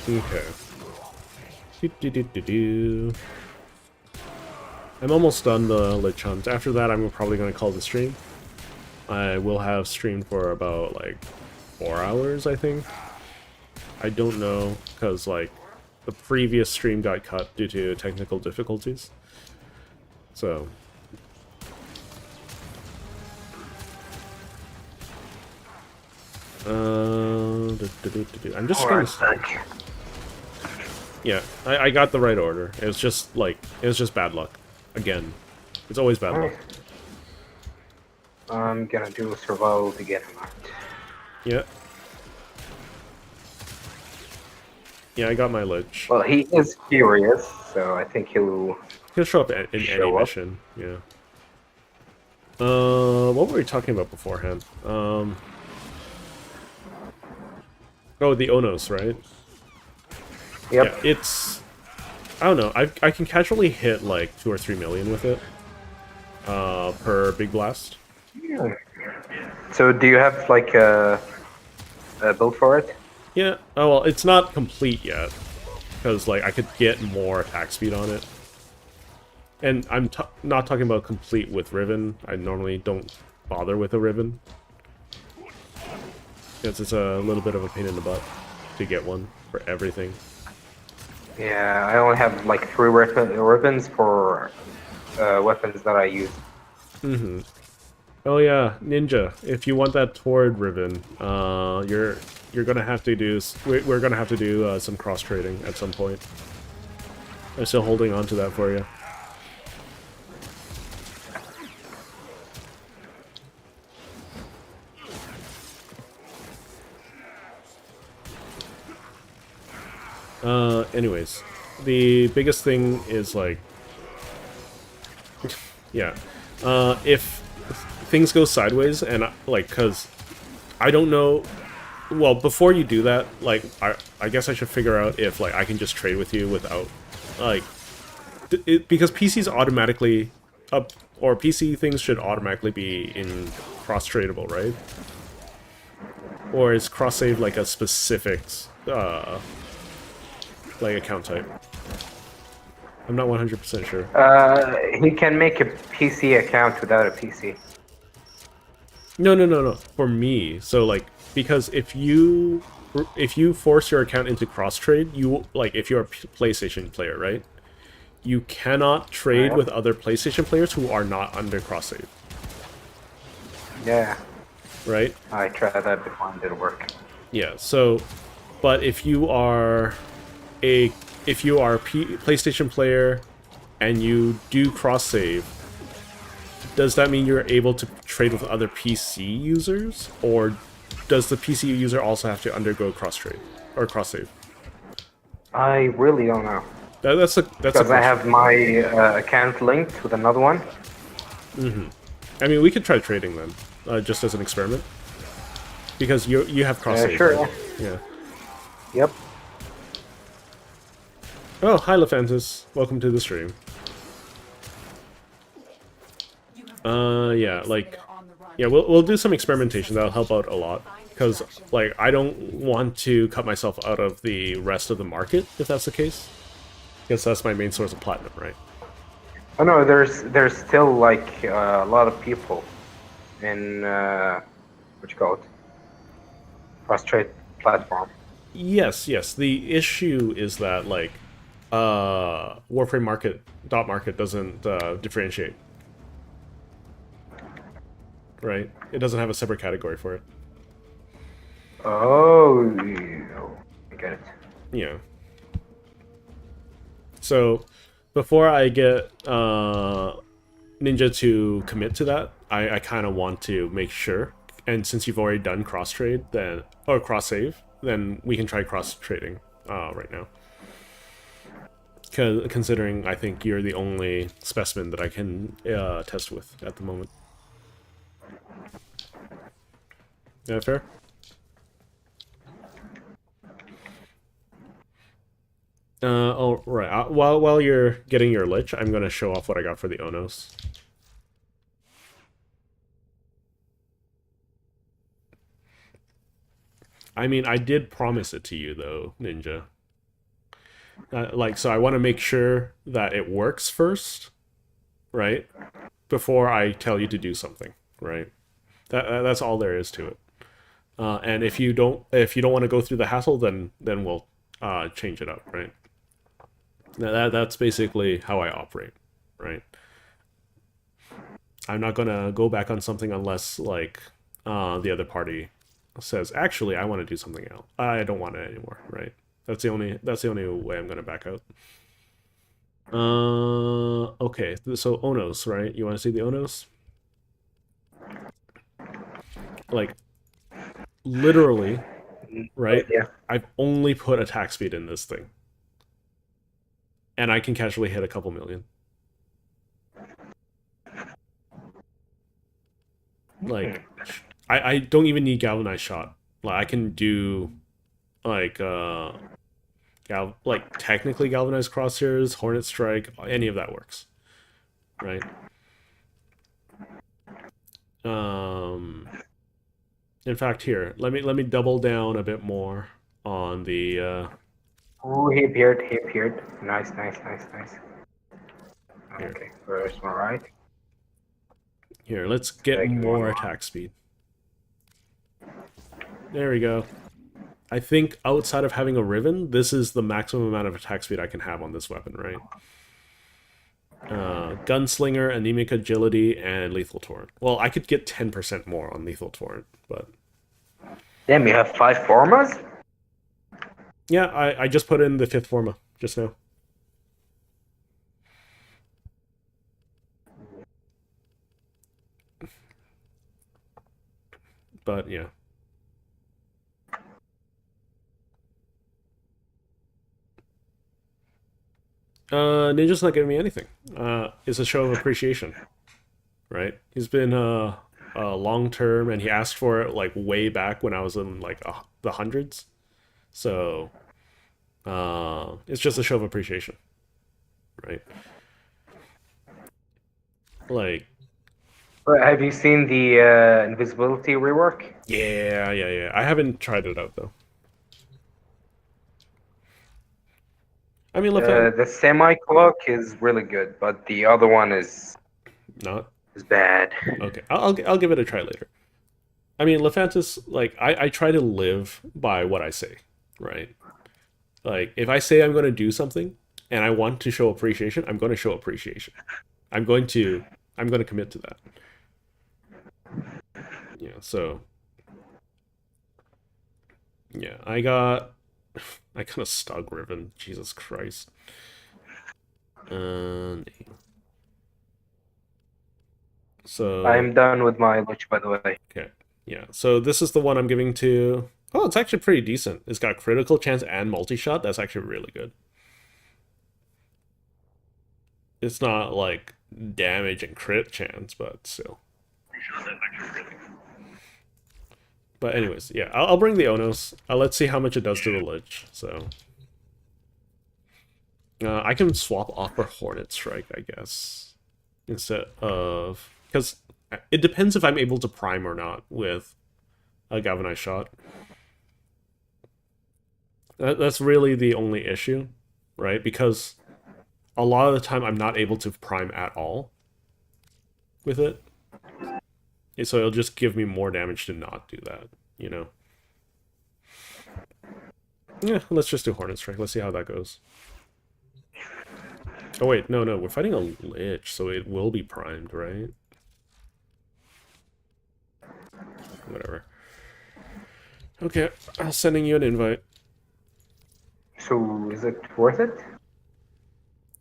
Okay. I'm almost done the Lich Hunt. After that, I'm probably going to call the stream. I will have streamed for about, like, 4 hours, I think. I don't know, because, like, the previous stream got cut due to technical difficulties. So... I'm just gonna... Yeah, I got the right order. It was just, like, it was just bad luck. Again. It's always bad luck. I'm gonna do a survival to get him out. Yeah. Yeah, I got my Lich. Well, he is curious, so I think he'll show up in any show up. mission, yeah. What were we talking about beforehand? Oh, the Onos, right? Yep. Yeah, it's... I don't know, I can casually hit like 2 or 3 million with it. Per big blast. Yeah. So do you have like a build for it? Yeah, oh well, it's not complete yet. because like I could get more attack speed on it. And I'm not talking about complete with Riven. I normally don't bother with a Riven, because it's a little bit of a pain in the butt to get one for everything. Yeah, I only have like 3 ribbons for weapons that I use. Mm-hmm. Oh yeah, Ninja. If you want that Tord Riven, you're gonna have to do. We're gonna have to do some cross trading at some point. I'm still holding on to that for you. Anyways, the biggest thing is like, yeah, if things go sideways and like, cause I don't know. Well, before you do that, like, I guess I should figure out if like I can just trade with you without, like, because PC's automatically up, or PC things should automatically be in cross tradable, right? Or is cross save like a specific like account type? I'm not 100% sure. He can make a PC account without a PC. No. For me, so like, because if you force your account into cross trade, you like, if you're a PlayStation player, right? You cannot trade with other PlayStation players who are not under cross save. Yeah. Right? I tried that before and it didn't work. Yeah. So, but if you are a PlayStation player and you do cross save, does that mean you're able to trade with other PC users, or does the PC user also have to undergo cross trade or cross save? I really don't know. That's a Because I have my account linked with another one. Mm-hmm. I mean, we could try trading then, just as an experiment, because you have cross save. Sure. Right? Yeah. Yep. Oh, hi, Lephantis. Welcome to the stream. Yeah, like, yeah, we'll do some experimentation. That'll help out a lot, because like I don't want to cut myself out of the rest of the market if that's the case, because that's my main source of platinum, right? Oh no, there's still like a lot of people in what you call it, cross trade platform. Yes. The issue is that like Warframe market doesn't differentiate. Right? It doesn't have a separate category for it. Oh, I get it. Yeah. So, before I get Ninja to commit to that, I kind of want to make sure. And since you've already done cross trade, then or cross save, then we can try cross trading right now. Considering I think you're the only specimen that I can test with at the moment. Is that fair? Oh, right. While you're getting your Lich, I'm going to show off what I got for the Onos. I mean, I did promise it to you, though, Ninja. Like, so I want to make sure that it works first, right? Before I tell you to do something, right? That's all there is to it. And if you don't want to go through the hassle, then we'll change it up, right? Now that's basically how I operate, right? I'm not gonna go back on something unless like the other party says, actually, I want to do something else. I don't want it anymore, right? That's the only way I'm gonna back out. Okay, so Onos, right? You want to see the Onos? Like, literally, right? Yeah. I've only put attack speed in this thing, and I can casually hit a couple million. Like, I don't even need galvanized shot. Like, I can do like technically galvanized crosshairs, hornet strike, any of that works, right? In fact, here, let me double down a bit more on the Ooh, he appeared. He appeared. Nice, nice, nice, nice. Here. Okay, first one right. Here, let's get Second more one. attack speed. There we go. I think outside of having a Riven, this is the maximum amount of attack speed I can have on this weapon, right? Gunslinger, Anemic Agility, and Lethal Torrent. Well, I could get 10% more on Lethal Torrent, but... Damn, you have 5 formas? Yeah, I just put in the 5th Forma just now. But, yeah. Ninja's not giving me anything. It's a show of appreciation, right? He's been long term, and he asked for it like way back when I was in like the hundreds. So it's just a show of appreciation, right? Like, Have you seen the invisibility rework? yeah. I haven't tried it out though. I mean, The semi cloak is really good, but the other one is not bad. okay. I'll give it a try later. I mean, Lephantis, like, I try to live by what I say, right? Like, if I say I'm going to do something and I want to show appreciation, I'm going to show appreciation. I'm going to commit to that. Yeah, so yeah, I got a Stug Ribbon. Jesus Christ. So I'm done with my Lich, by the way. okay. Yeah. So this is the one I'm giving to. Oh, it's actually pretty decent. It's got critical chance and multi-shot. That's actually really good. It's not like damage and crit chance, but still. But anyways, yeah, I'll bring the Onos. Let's see how much it does to the Lich. So I can swap off for Hornet Strike, I guess, instead of, because it depends if I'm able to prime or not with a Galvanized Shot. That's really the only issue, right? Because a lot of the time I'm not able to prime at all with it. So it'll just give me more damage to not do that, you know? Yeah, let's just do Hornet Strike. Let's see how that goes. Oh wait, no, we're fighting a Lich, so it will be primed, right? Whatever. Okay, I'm sending you an invite. So, is it worth it?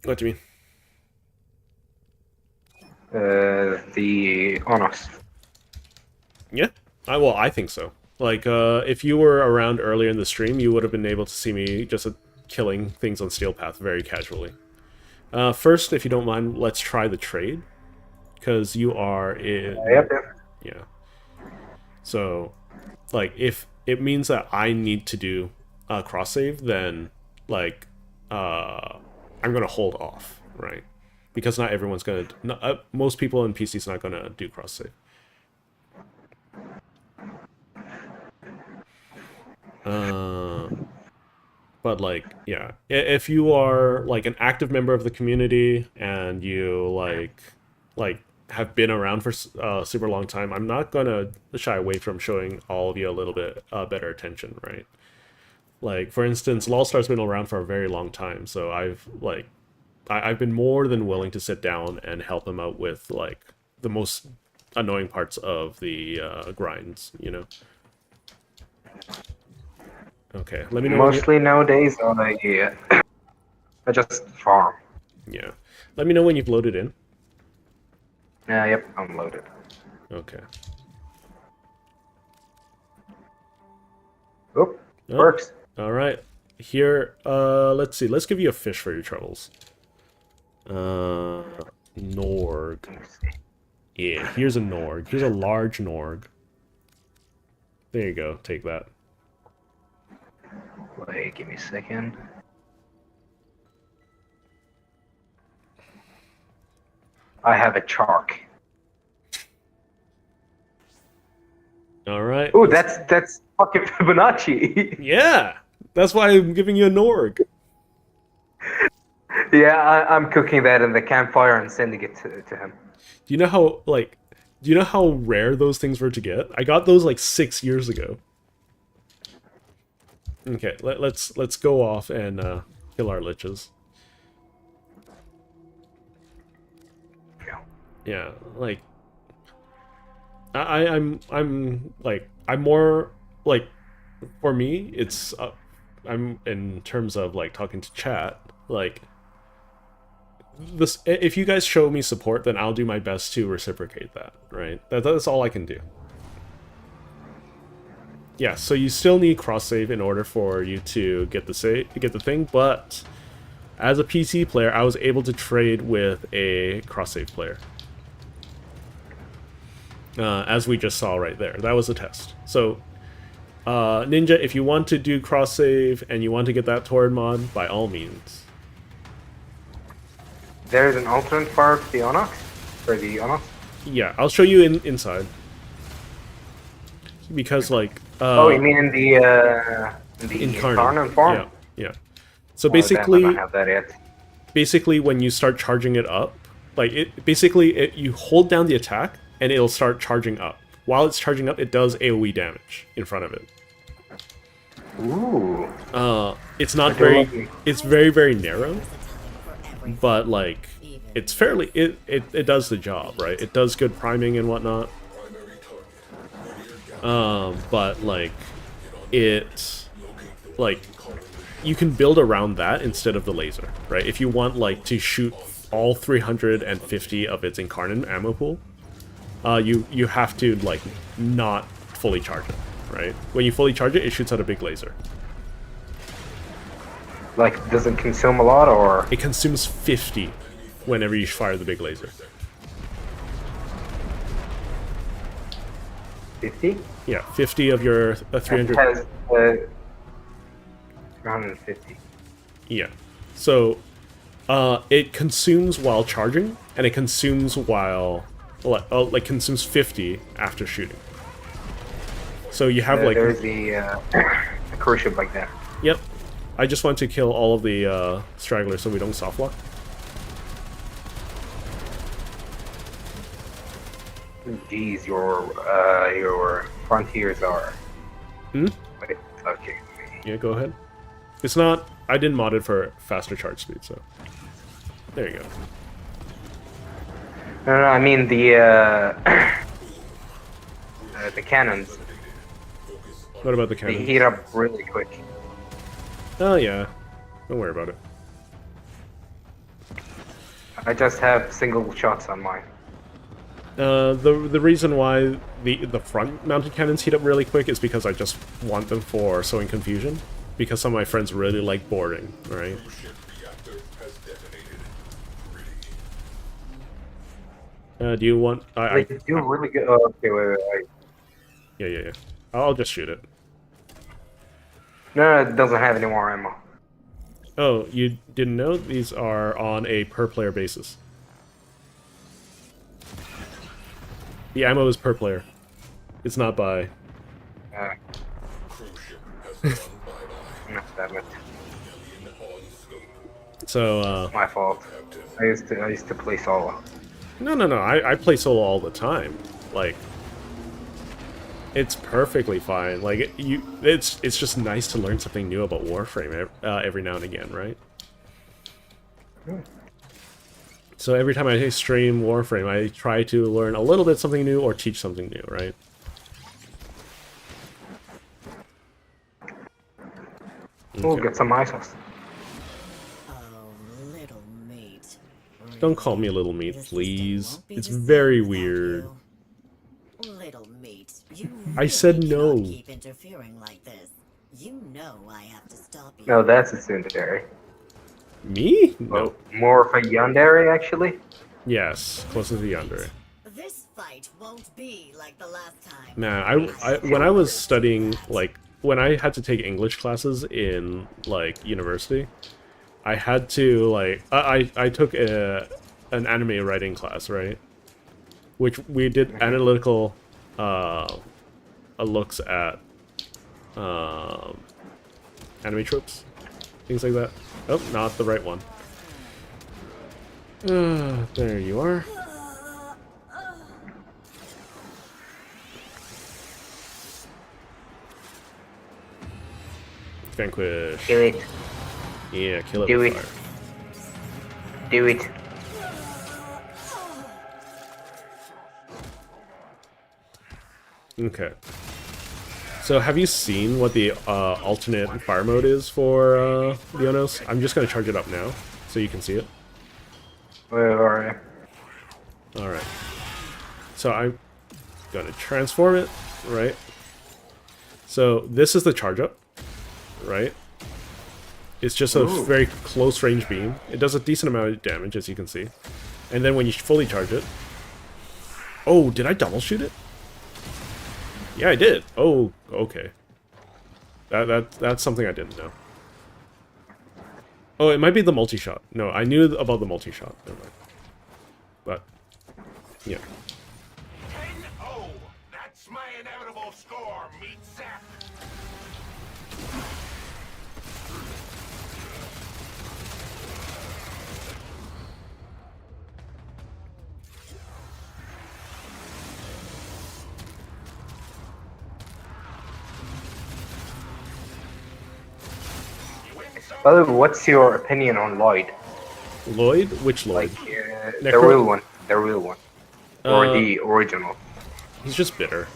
What do you mean? The Onos. Yeah, well, I think so. Like, if you were around earlier in the stream, you would have been able to see me just killing things on Steel Path very casually. First, if you don't mind, let's try the trade. Because you are in... Yep. Yeah. So, like, if it means that I need to do a cross-save, then, like, I'm going to hold off, right? Because not everyone's going to... most people in PC's not going to do cross-save. But like, yeah, if you are like an active member of the community and you like have been around for a super long time, I'm not gonna shy away from showing all of you a little bit better attention, right? Like, for instance, LolStar's been around for a very long time, so I've been more than willing to sit down and help him out with like the most annoying parts of the grinds, you know. Okay, let me know. Mostly nowadays, I just farm. Yeah. Let me know when you've loaded in. Yep, I'm loaded. Okay. Oop, works. Alright. Here, let's see. Let's give you a fish for your troubles. Norg. Yeah, here's a Norg. Here's a large Norg. There you go. Take that. Wait, give me a second. I have a Chark. All right. Ooh, that's fucking Fibonacci. Yeah. That's why I'm giving you a Norg. Yeah, I'm cooking that in the campfire and sending it to him. Do you know how do you know how rare those things were to get? I got those like 6 years ago. Okay, let's go off and kill our liches. Yeah. Yeah, like I'm more like, for me it's I'm in terms of like talking to chat, like this, if you guys show me support, then I'll do my best to reciprocate that, right? That's all I can do. Yeah, so you still need cross save in order for you to get the thing, but as a PC player, I was able to trade with a cross save player. As we just saw right there. That was a test. So, Ninja, if you want to do cross save and you want to get that Torrid mod, by all means. There's an alternate part for the Onyx? For the Onyx? Yeah, I'll show you inside. Because, like... oh, you mean in the Incarnate form? Yeah, yeah. So Oh, basically... damn, I don't have that yet. Basically, when you start charging it up, like, you hold down the attack, and it'll start charging up. While it's charging up, it does AoE damage in front of it. Ooh. It's not very... It's very, very narrow. But, like, it's fairly... It does the job, right? It does good priming and whatnot. But, like, you can build around that instead of the laser, right? If you want, like, to shoot all 350 of its incarnate ammo pool, you have to, like, not fully charge it, right? When you fully charge it, it shoots out a big laser. Like, does it consume a lot, or...? It consumes 50 whenever you fire the big laser. 50? Yeah, 50 of your 300... It has, 350. Yeah. So, it consumes while charging, and it consumes while... like, consumes 50 after shooting. So you have, like... There's a cruise ship like that. Yep. I just want to kill all of the stragglers so we don't soft lock. Jeez, your frontiers are... Hmm? Wait, okay. Yeah, go ahead. It's not... I didn't mod it for faster charge speed, so... There you go. No, I mean the cannons. What about the They cannon? heat up really quick. Oh, yeah. Don't worry about it. I just have single shots on mine. The reason why the front mounted cannons heat up really quick is because I just want them for sowing confusion. Because some of my friends really like boarding, right? Do you want... They do really good. Oh, okay, wait. Yeah. I'll just shoot it. No, it doesn't have any more ammo. Oh, you didn't know? These are on a per-player basis. The ammo is per player. It's not by... No, damn it. So, My fault. I used to play solo. No. I play solo all the time. Like, it's perfectly fine. Like, it's just nice to learn something new about Warframe every now and again, right? So every time I stream Warframe, I try to learn a little bit something new or teach something new, right? We'll get some ISOs. Oh, little mate. Don't call me a little meat, please. It's very weird. Little mate, you I said cannot no. keep interfering like this. You know I have to stop you. No, that's a Tsundere. Me? No. Well, more of a Yandere, actually. Yes, closer to yonder. This fight won't be like the last time. Nah, when I was studying, like, when I had to take English classes in, like, university, I had to, like, I took an anime writing class, right? Which we did analytical looks at anime tropes, things like that. Oh, not the right one. There you are. Vanquish. Do it. Yeah, kill it Do with it. fire. Do it. Okay. So have you seen what the alternate fire mode is for Leonos? I'm just going to charge it up now so you can see it. Alright. Alright. So I'm going to transform it, right? So this is the charge up, right? It's just a very close range beam. It does a decent amount of damage, as you can see. And then when you fully charge it... Oh, did I double shoot it? Yeah, I did. Oh, okay. That's something I didn't know. Oh, it might be the multi-shot. No, I knew about the multi-shot. Never mind. But, yeah. 10-0. That's my inevitable score, meat sack. By the way, what's your opinion on Lloyd? Lloyd? Which Lloyd? Like, the Necro? real one. The real one. Or Uh, the original. He's just bitter.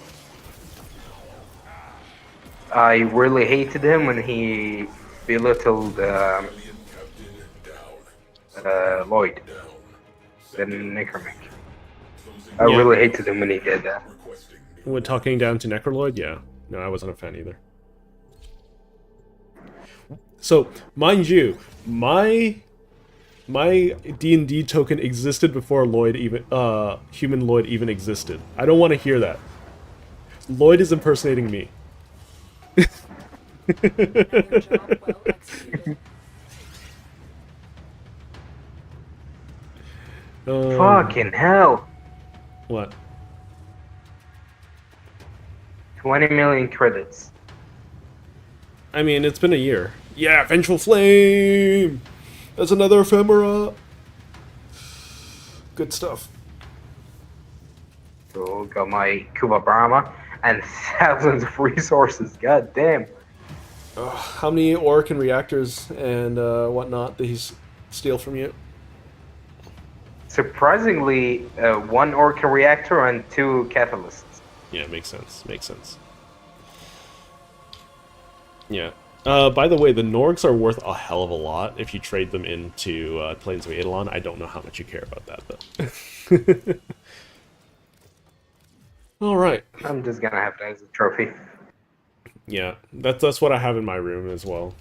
I really hated him when he belittled Lloyd, the Necromech. I Yeah. really hated him when he did that. When talking down to Necroloid? Yeah. No, I wasn't a fan either. So, mind you, my D&D token existed before Lloyd even human Lloyd even existed. I don't want to hear that. Lloyd is impersonating me. Your job well executed. Fucking hell! What? 20 million credits. I mean, it's been a year. Yeah, Vengeful Flame! That's another ephemera! Good stuff. So got my Kuba Brahma and thousands of resources. God damn. How many ore and reactors and whatnot did he steal from you? Surprisingly, one Orca reactor and 2 catalysts. Yeah, makes sense. Makes sense. Yeah. By the way, the Norgs are worth a hell of a lot if you trade them into Plains of Eidolon. I don't know how much you care about that, though. Alright. I'm just gonna have that as a trophy. Yeah, that's what I have in my room as well.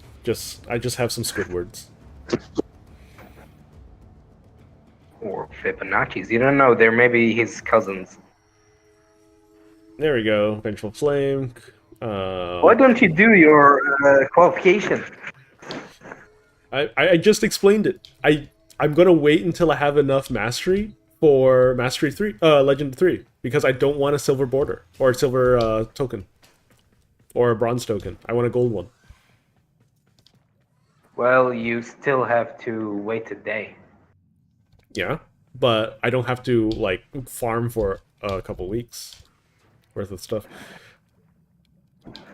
I just have some Squidwards. Or Fibonacci's. You don't know, they're maybe his cousins. There we go. Vengeful Flame. Why don't you do your qualification? I just explained it. I'm gonna wait until I have enough mastery for Mastery 3, Legend 3, because I don't want a silver border, or a silver token, or a bronze token. I want a gold one. Well, you still have to wait a day. Yeah, but I don't have to, like, farm for a couple weeks worth of stuff.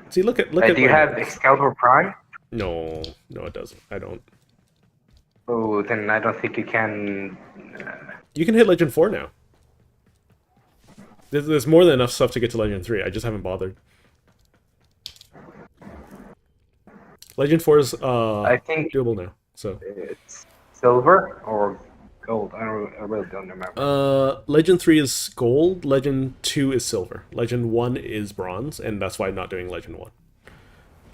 See, look at Do you my have notes. Excalibur Prime? No, it doesn't. I don't. Oh, then I don't think you can. You can hit Legend 4 now. There's more than enough stuff to get to Legend 3. I just haven't bothered. Legend 4 is I think doable now. So it's silver or gold. I really don't remember. Legend 3 is gold, Legend 2 is silver. Legend 1 is bronze, and that's why I'm not doing Legend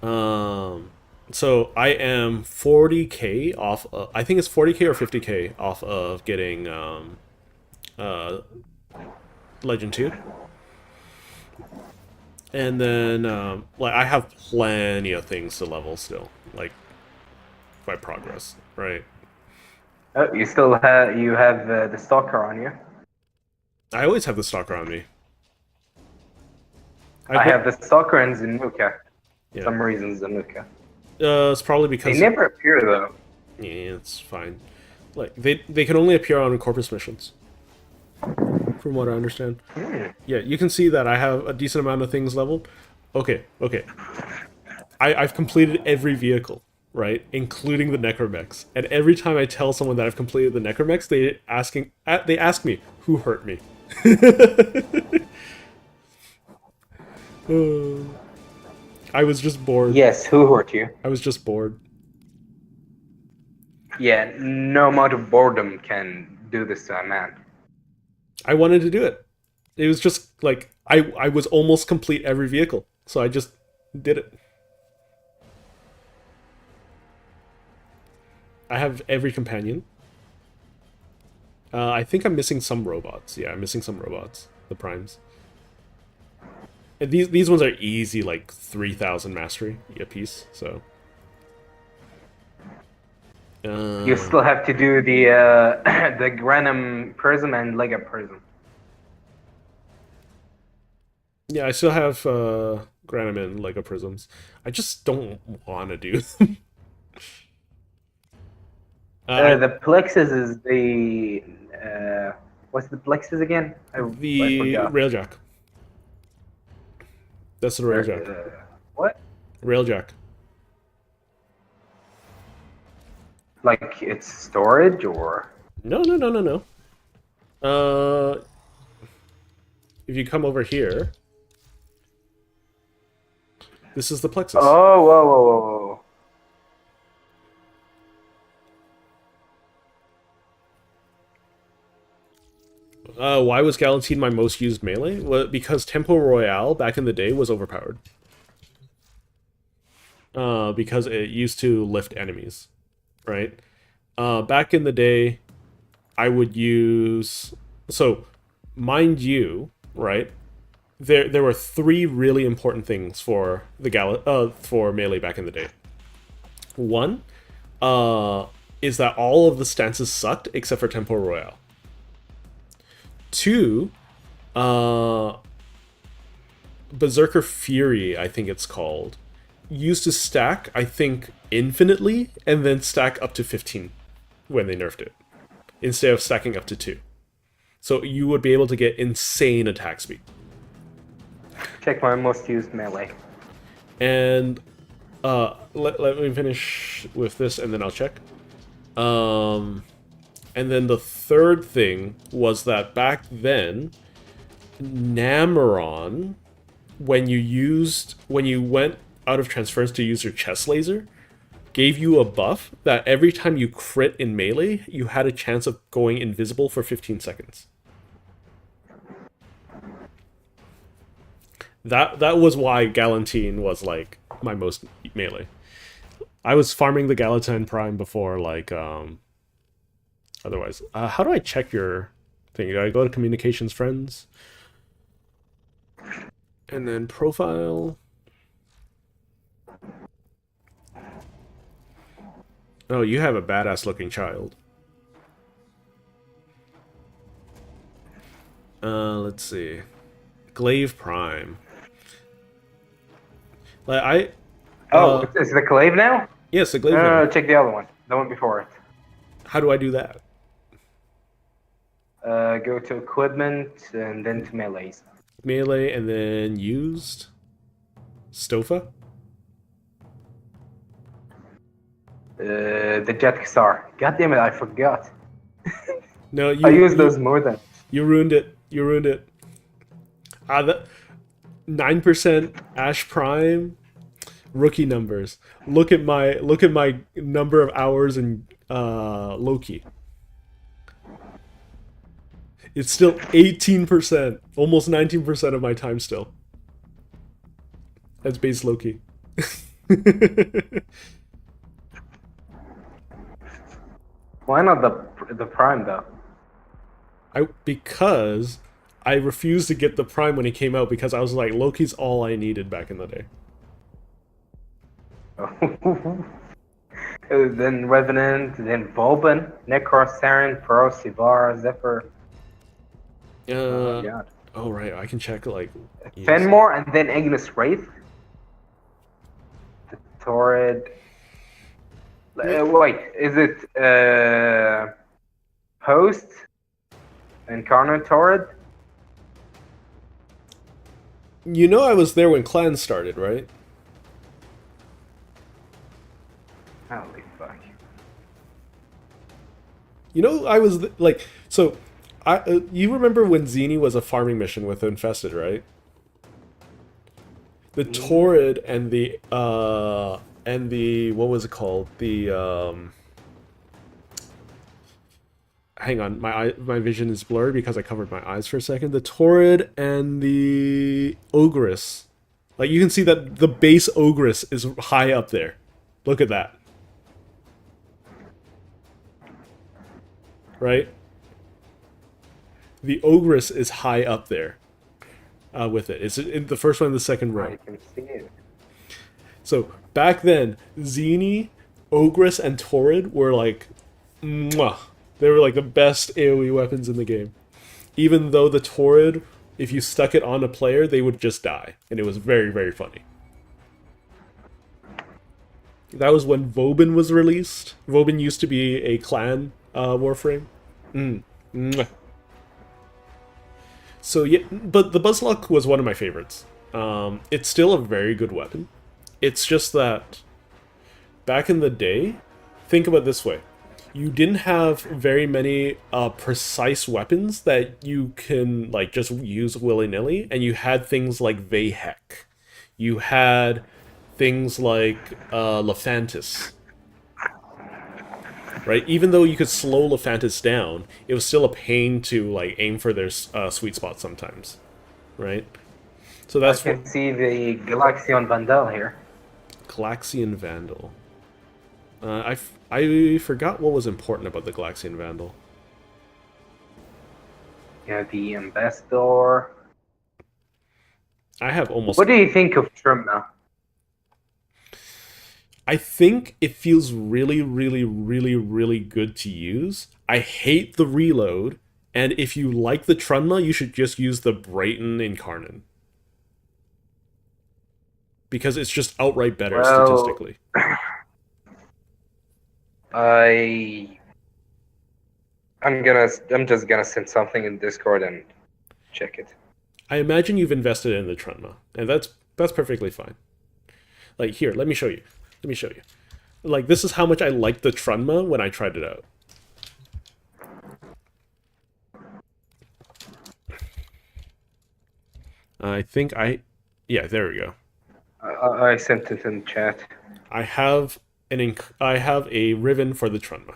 1. So I am 40k off I think it's 40k or 50k off of getting Legend 2. And then like I have plenty of things to level still, like by progress, right? Oh, you still have the stalker on you. I always have the stalker on me. I have the stalker and Zanuka. Yeah. For some reason Zanuka. It's probably They because never appear though. yeah, it's fine. Like they can only appear on corpus missions, from what I understand. Yeah, you can see that I have a decent amount of things leveled. Okay, okay. I've completed every vehicle, right, including the necromechs. And every time I tell someone that I've completed the necromechs, they ask me who hurt me. I was just bored. Yes, who hurt you? I was just bored. Yeah, no amount of boredom can do this to a man. I wanted to do it. It was just like I was almost complete every vehicle, so I just did it. I have every companion. I think I'm missing some robots. Yeah, I'm missing some robots. The primes. And these ones are easy, like 3,000 mastery a piece. So. You still have to do the the Granum Prism and Lega Prism. Yeah, I still have Granum and Lego Prisms. I just don't want to do them. The Plexus is the what's the Plexus again? I The forgot. Railjack. That's the Railjack. What? Railjack. Like it's storage or? No. If you come over here, this is the plexus. Oh, whoa. Why was Galantine my most used melee? Well, because Tempo Royale back in the day was overpowered. Because it used to lift enemies, right? Back in the day, I would use... So, mind you, right? There were three really important things for the for melee back in the day. One, is that all of the stances sucked except for Tempo Royale. Two, Berserker Fury, I think it's called, used to stack, I think, infinitely, and then stack up to 15 when they nerfed it, instead of stacking up to 2. So you would be able to get insane attack speed. Check my most used melee. And let me finish with this, and then I'll check. And then the third thing was that back then, Nameron, when you went out of transference to use your chest laser, gave you a buff that every time you crit in melee, you had a chance of going invisible for 15 seconds. That was why Galantine was like my most melee. I was farming the Galatine Prime before, like, otherwise. How do I check your thing? Do I go to Communications Friends? And then Profile. Oh, you have a badass looking child. Let's see. Glaive Prime. Like Is it the Clave now? yes, the Glaive now. Check the other one. The one before it. How do I do that? Go to equipment and then to melees. Melee and then used? Stofa? The Jet Kassar. God damn it, I forgot. No, I use those more than. You ruined it. You ruined it. The 9% Ash Prime rookie numbers. Look at my number of hours in Loki. It's still 18%, almost 19% of my time still. That's base Loki. Why not the Prime though? Because I refused to get the Prime when he came out because I was like, Loki's all I needed back in the day. Then Revenant, then Volbin, Necros, Saren, Pro, Sivar, Zephyr. Oh god. Oh right, I can check like Fenmore and then Ignis Wraith. The Torrid. Wait, is it Host Incarnate Torrid? You know I was there when clans started, right? Holy fuck. You know I was like so. You remember when Zini was a farming mission with Infested, right? The Torrid and the what was it called? The hang on, my vision is blurred because I covered my eyes for a second. The Torrid and the Ogress. Like you can see that the base Ogress is high up there. Look at that. Right? The Ogress is high up there with it. It's in the first one and the second row. I can see it. So back then, Zini, Ogress, and Torrid were like, mwah. They were like the best AoE weapons in the game. Even though the Torrid, if you stuck it on a player, they would just die, and it was very, very funny. That was when Vobin was released. Vobin used to be a clan Warframe. Mwah. So yeah, but the Buzzlock was one of my favorites. It's still a very good weapon. It's just that back in the day, think about it this way. You didn't have very many precise weapons that you can like just use willy-nilly, and you had things like Vahek. You had things like Lephantis. Right? Even though you could slow Lephantis down, it was still a pain to like aim for their sweet spot sometimes. Right? So I that's can see the Galaxion Vandal here. Galaxian Vandal. I forgot what was important about the Galaxian Vandal. Yeah, the Ambassador. I have almost... What do you think of Trimna? I think it feels really, really, really, really good to use. I hate the reload, and if you like the Trunma, you should just use the Brighton Incarnate. Because it's just outright better statistically. I'm just gonna send something in Discord and check it. I imagine you've invested in the Trunma, and that's perfectly fine. Like here, let me show you. Let me show you. Like this is how much I liked the Trunma when I tried it out. I think yeah, there we go. I sent it in chat. I have a ribbon for the Trunma.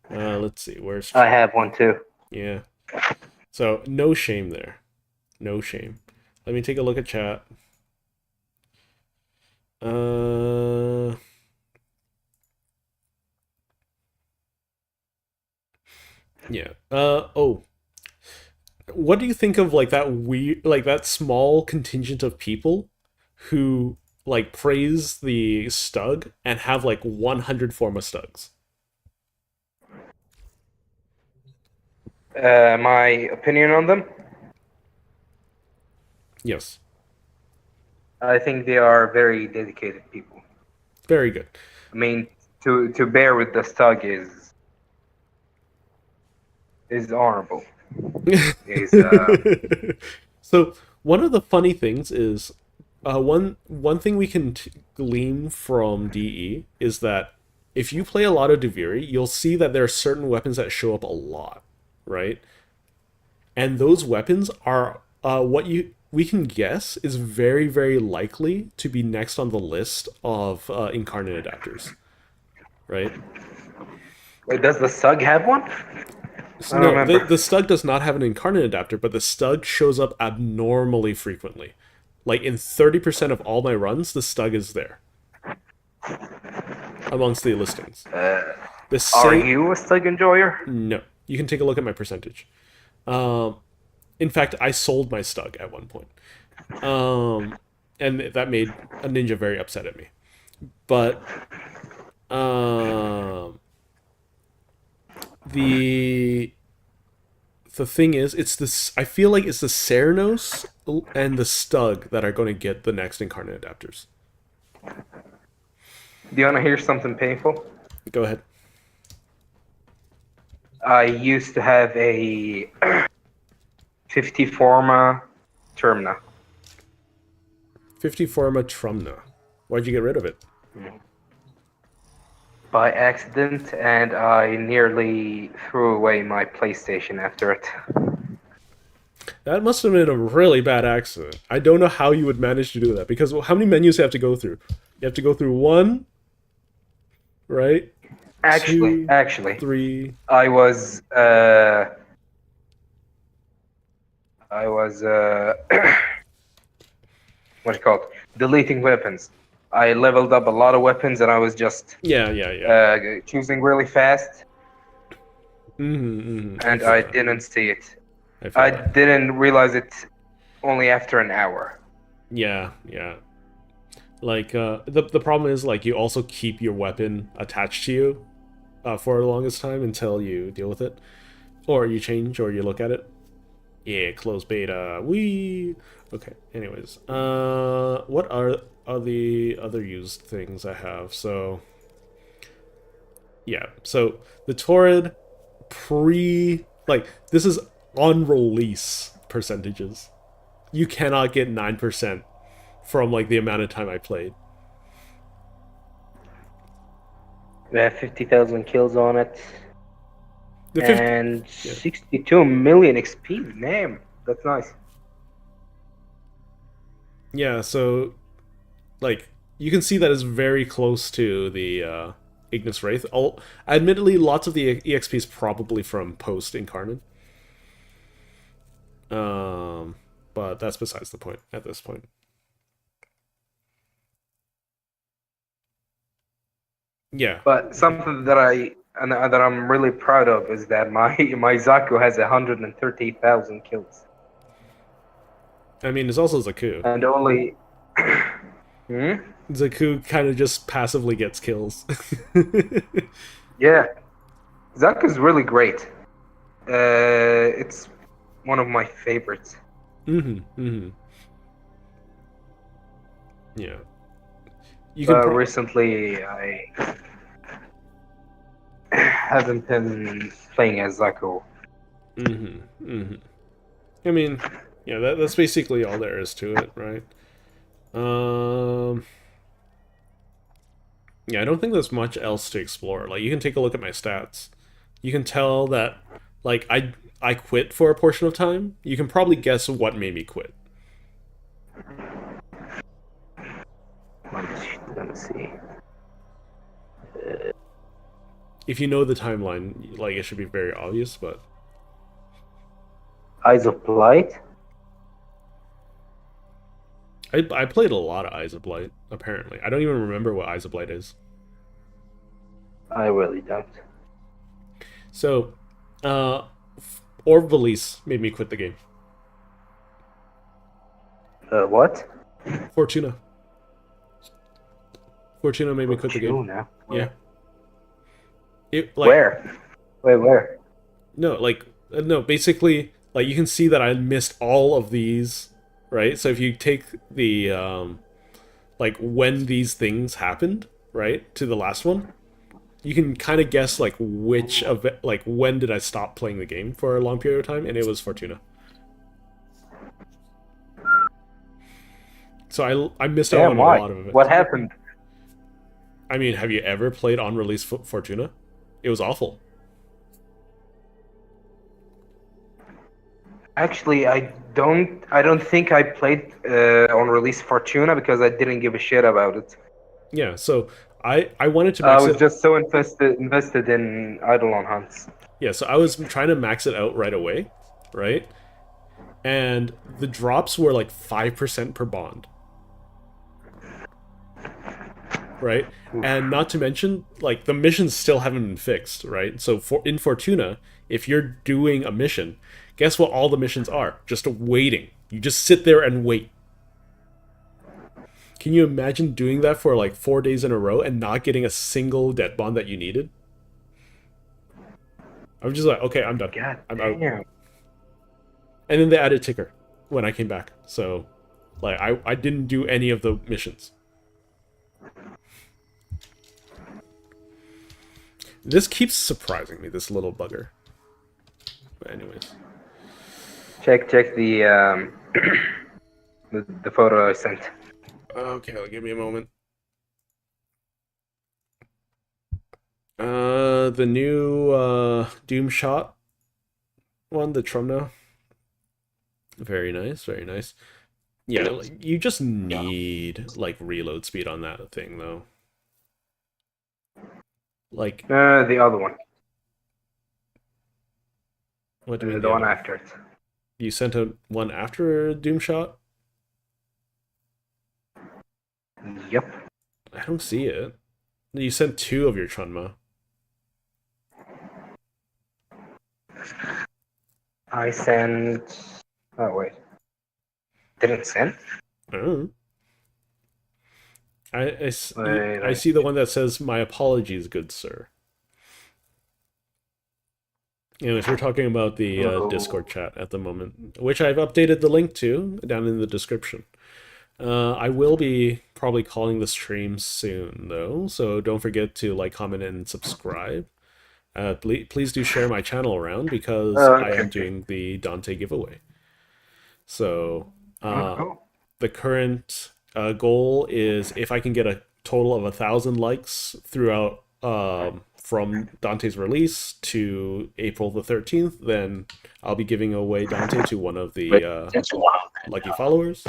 Let's see, where's... I have one too. Yeah. So, no shame there. No shame. Let me take a look at chat. Yeah. Oh. What do you think of like that weird, like that small contingent of people who like praise the Stug and have like 100 Forma Stugs? My opinion on them? Yes. I think they are very dedicated people. Very good. I mean, to bear with the Stug is honorable. So one of the funny things is one thing we can glean from DE is that if you play a lot of Duviri, you'll see that there are certain weapons that show up a lot, right? And those weapons are we can guess is very, very likely to be next on the list of incarnate adapters, right? Wait, does the Stug have one? No, the Stug does not have an incarnate adapter, but the Stug shows up abnormally frequently. Like in 30% of all my runs, the Stug is there amongst the listings. Are you a Stug enjoyer? No. You can take a look at my percentage. In fact, I sold my Stug at one point. And that made a ninja very upset at me. But the thing is, it's this. I feel like it's the Ceranos and the Stug that are going to get the next incarnate adapters. Do you want to hear something painful? Go ahead. I used to have a 50 Forma Termina. 50 Forma Trumna. Why'd you get rid of it? By accident, and I nearly threw away my PlayStation after it. That must have been a really bad accident. I don't know how you would manage to do that, because how many menus do you have to go through? You have to go through 1, right? Actually, 2, 3. I was what do you call it? Deleting weapons. I leveled up a lot of weapons, and I was just Yeah. choosing really fast, Mm-hmm. and I didn't see it. I feel I that. didn't realize it only after an hour. Yeah. Like, the problem is, like, you also keep your weapon attached to you for the longest time until you deal with it. Or you change, or you look at it. Yeah, closed beta. Wee! Okay, anyways. What are the other used things I have? So, yeah. So, the Torrid like, this is on release percentages. You cannot get 9% from, like, the amount of time I played. We have 50,000 kills on it, The 50, and yeah. 62 million XP. Damn, that's nice. Yeah, so, like, you can see that it's very close to the Ignis Wraith. Admittedly, lots of the EXP is probably from post Incarnate. But that's besides the point at this point. Yeah. But something that I'm really proud of is that my Zaku has 130,000 kills, I mean, it's also Zaku. and only. Hmm? Zaku kind of just passively gets kills. Yeah, Zaku's really great. It's one of my favorites. Mm-hmm. Yeah. You But can recently, I haven't been playing as Zaku. I mean, yeah, that's basically all there is to it, right? Yeah, I don't think there's much else to explore. Like, you can take a look at my stats. You can tell that, like, I quit for a portion of time. You can probably guess what made me quit. Let me see. If you know the timeline, like, it should be very obvious, but Eyes of Blight. I played a lot of Eyes of Blight, apparently. I don't even remember what Eyes of Blight is. I really don't. So, Orb Valise made me quit the game. What? Fortuna made me quit the game. Fortuna? Yeah. It, like, Where? Wait, where? no, basically, like, you can see that I missed all of these, right? So if you take the like, when these things happened, right, to the last one, you can kind of guess, like, which of it, like, when did I stop playing the game for a long period of time, and it was Fortuna. So I missed out on why? a lot of it. What happened? I mean, have you ever played on release Fortuna? It was awful. Actually, I don't think I played on release Fortuna because I didn't give a shit about it. Yeah, so I wanted to I max was it. just so invested in Eidolon hunts. Yeah, so I was trying to max it out right away, right? And the drops were like 5% per bond. Right? And not to mention, like, the missions still haven't been fixed, right? So in Fortuna, if you're doing a mission, guess what all the missions are? Just waiting. You just sit there and wait. Can you imagine doing that for like 4 days in a row and not getting a single debt bond that you needed? I was just like, okay, I'm done. God I'm damn. out. And then they added ticker when I came back. So, like, I didn't do any of the missions. This keeps surprising me, this little bugger. But anyways. Check the the photo I sent. Okay, give me a moment. The new Doom Shot one, the Trumna. Very nice, very nice. Yeah, like, you just need like reload speed on that thing though. Like, The other one. what do you mean The the one other one? after it. You sent a one after Doom Shot? Yep. I don't see it. You sent 2 of your Chunma. I sent. Oh wait. Didn't send. Oh. Wait, I see the one that says, "My apologies, good sir." And if you're talking about the Discord chat at the moment, which I've updated the link to down in the description. I will be probably calling the stream soon, though, so don't forget to like, comment, and subscribe. Please do share my channel around because I am doing the Dante giveaway. So the current goal is if I can get a total of 1,000 likes throughout from Dante's release to April the 13th, then I'll be giving away Dante to one of the lucky followers.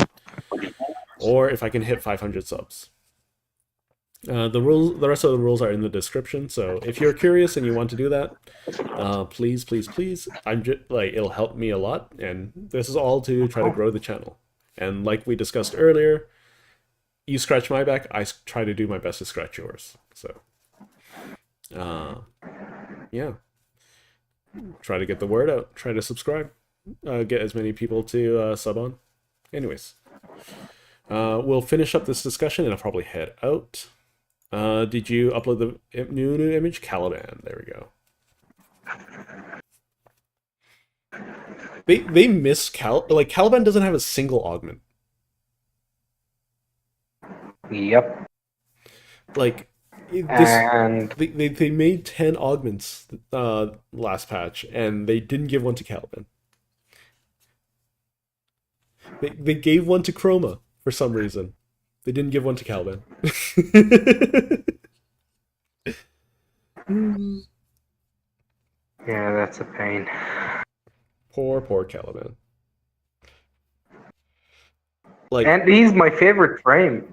Or if I can hit 500 subs. The rest of the rules are in the description. So if you're curious and you want to do that, please, it'll help me a lot. And this is all to try to grow the channel. And like we discussed earlier, you scratch my back, I try to do my best to scratch yours. So, yeah. Try to get the word out. Try to subscribe. Get as many people to sub on. Anyways. We'll finish up this discussion and I'll probably head out. Did you upload the new image? Caliban. There we go. They miss Caliban doesn't have a single augment. Yep. Like And they made 10 augments last patch and they didn't give one to Caliban. They gave one to Chroma for some reason. They didn't give one to Caliban. yeah, that's a pain. Poor Caliban. Like, And he's my favorite frame.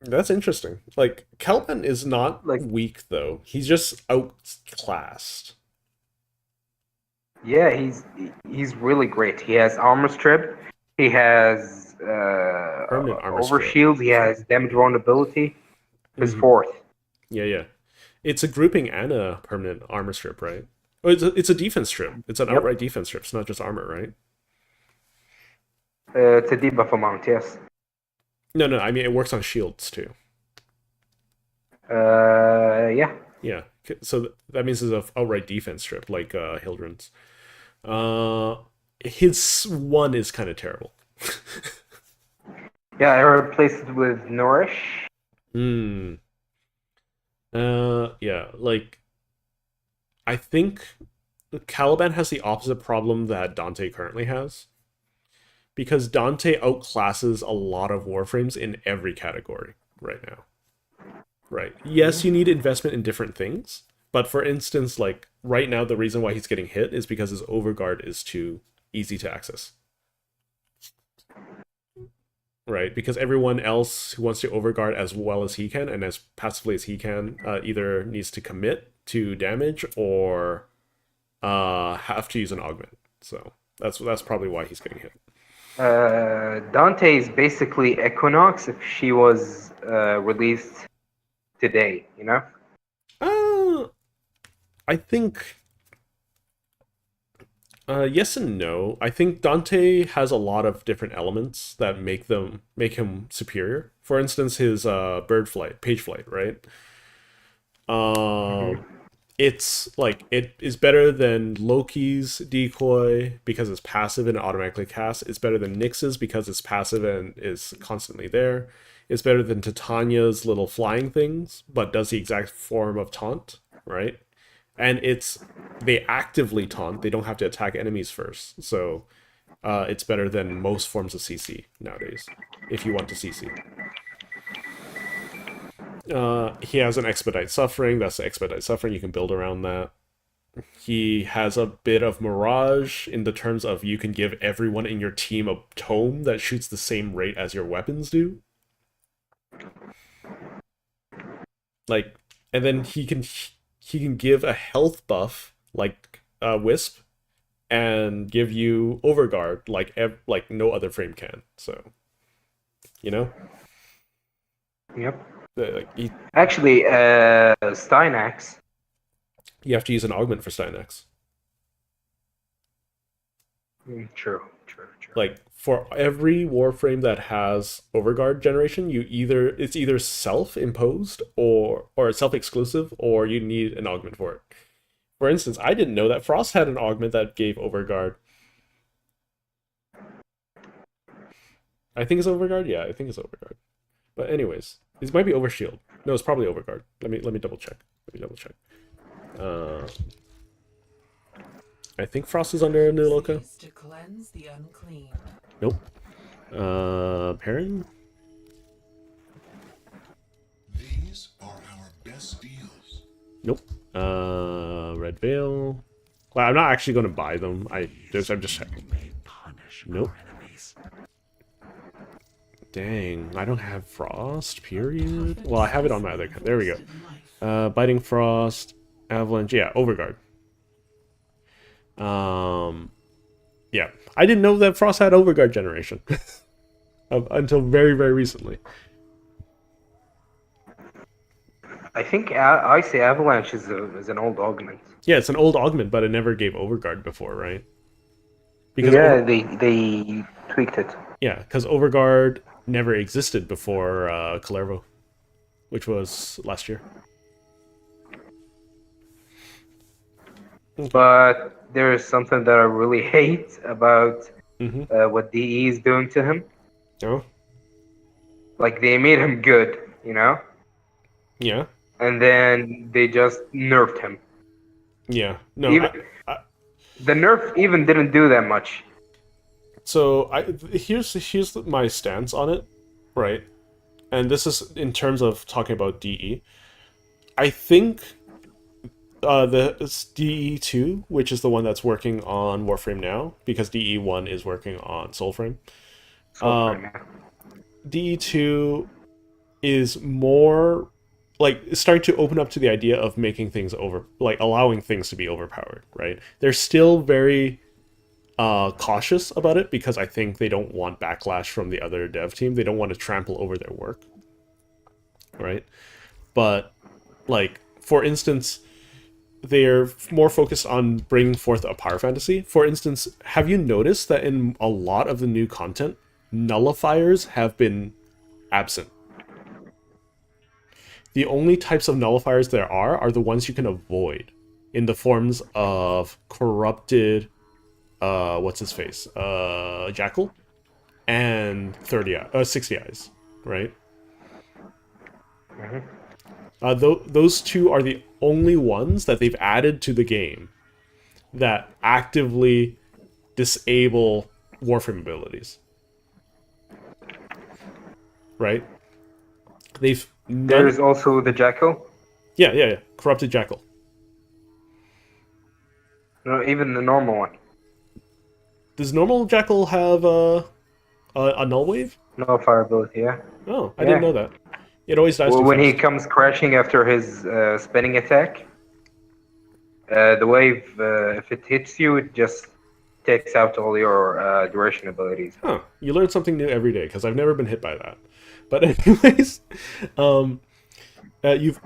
that's interesting. Like, Caliban is not Like- weak though. He's just outclassed. Yeah, he's really great. He has armor strip. He has Permanent armor strip. overshield. He has damage vulnerability. His fourth. Yeah. It's a grouping and a permanent armor strip, right? Oh, it's a defense strip. It's an outright defense strip. It's not just armor, right? It's a debuff amount, yes. No. I mean, it works on shields too. Yeah. Yeah. So that means it's an outright defense strip, like Hildren's. His one is kind of terrible. Yeah, I replaced it with Nourish. Yeah, like, I think Caliban has the opposite problem that Dante currently has. Because Dante outclasses a lot of Warframes in every category right now. Right. Yes, you need investment in different things. But for instance, like, right now, the reason why he's getting hit is because his Overguard is too easy to access. Right? Because everyone else who wants to Overguard as well as he can, and as passively as he can, either needs to commit to damage or have to use an augment. So that's probably why he's getting hit. Dante is basically Equinox if she was released today, you know? I think yes and no. I think Dante has a lot of different elements that make him superior. For instance, his bird flight, page flight, right? It's like, it is better than Loki's decoy because it's passive and automatically casts. It's better than Nyx's because it's passive and is constantly there. It's better than Titania's little flying things, but does the exact form of taunt. right? And they actively taunt. They don't have to attack enemies first. So it's better than most forms of CC nowadays, if you want to CC. He has an Expedite Suffering. That's the Expedite Suffering. You can build around that. He has a bit of Mirage in the terms of you can give everyone in your team a tome that shoots the same rate as your weapons do. Like, and then he can give a health buff like Wisp, and give you Overguard like no other frame can. So, you know. Yep. Like Actually, Steinax. you have to use an augment for Steinax. True. Like for every Warframe that has Overguard generation, it's either self-imposed or self-exclusive, or you need an augment for it. For instance, I didn't know that Frost had an augment that gave Overguard. I think it's Overguard. Yeah, I think it's Overguard. But anyways, this might be Overshield. No, it's probably Overguard. Let me double check. I think Frost is under New Loka. To cleanse the unclean. Nope. Perrin? These are our best deals. Nope. Red Veil. Well, I'm not actually going to buy them. I'm just checking. Nope. Dang, I don't have Frost, period. Well, I have it on my other account. There we go. Biting Frost, Avalanche, yeah, Overguard. Yeah, I didn't know that Frost had Overguard generation until very, very recently. I think I say Avalanche is an old augment. Yeah, it's an old augment, but it never gave Overguard before, right? Because they tweaked it. Yeah, because Overguard never existed before Kalervo, which was last year. But there is something that I really hate about what DE is doing to him. Oh? Like, they made him good, you know? Yeah. And then they just nerfed him. Yeah. No, the nerf even didn't do that much. So here's my stance on it, right? And this is in terms of talking about DE. I think the DE2, which is the one that's working on Warframe now, because DE1 is working on Soulframe. DE2 is more like starting to open up to the idea of making things allowing things to be overpowered, right? They're still very cautious about it because I think they don't want backlash from the other dev team. They don't want to trample over their work, right? But like, for instance, they're more focused on bringing forth a power fantasy. For instance, have you noticed that in a lot of the new content, nullifiers have been absent? The only types of nullifiers there are the ones you can avoid in the forms of corrupted, what's his face? Jackal and 60 Eyes, right? Those two are the only ones that they've added to the game that actively disable Warframe abilities. Right? There's also the Jackal. Yeah. Corrupted Jackal. No, even the normal one. Does normal Jackal have a null wave? No fire ability, yeah. Oh, I didn't know that. It always dies too when fast. he comes crashing after his spinning attack, the wave, if it hits you, it just takes out all your duration abilities. Huh. You learn something new every day, because I've never been hit by that. But anyways,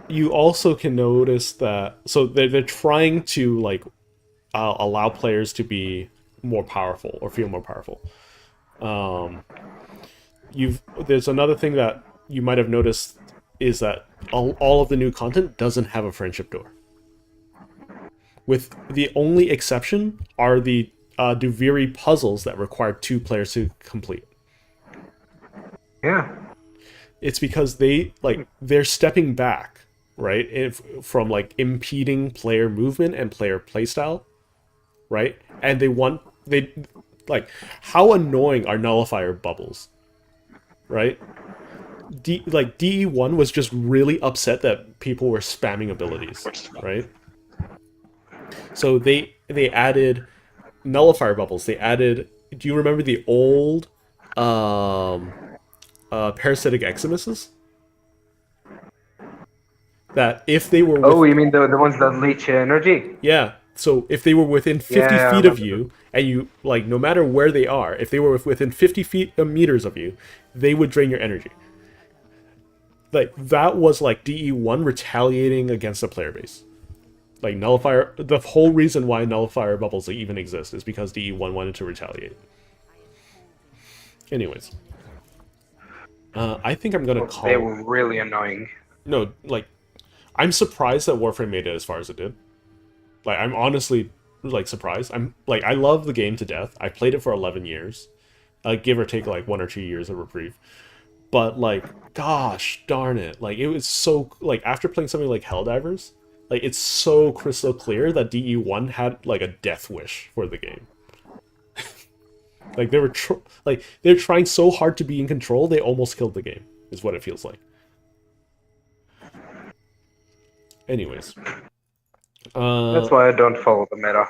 you also can notice that, so they're trying to like allow players to be more powerful or feel more powerful. There's another thing that you might have noticed is that all of the new content doesn't have a friendship door. With the only exception are the Duviri puzzles that require 2 players to complete. Yeah. It's because they're stepping back right? From like impeding player movement and player playstyle, right? And they like, how annoying are nullifier bubbles, right? DE1 was just really upset that people were spamming abilities, right? So they added nullifier bubbles. They added. Do you remember the old parasitic eczemuses? That if they were Oh, with you mean the ones that leech energy? yeah, so if they were within Yeah, 50 I feet of remember them. you, and you like no matter where they are, if they were within 50 feet meters of you, they would drain your energy. Like that was like DE1 retaliating against the player base. Like nullifier, the whole reason why nullifier bubbles even exist is because DE1 wanted to retaliate. Anyways, I think I'm gonna They call. were really annoying. No, like I'm surprised that Warframe made it as far as it did. Like I'm honestly like surprised. I'm like I love the game to death. I played it for 11 years, give or take like 1 or 2 years of reprieve. But like, gosh darn it, like it was so like after playing something like Helldivers, like it's so crystal clear that DE1 had like a death wish for the game. Like they were like they're trying so hard to be in control, they almost killed the game. Is what it feels like. Anyways, That's why I don't follow the meta.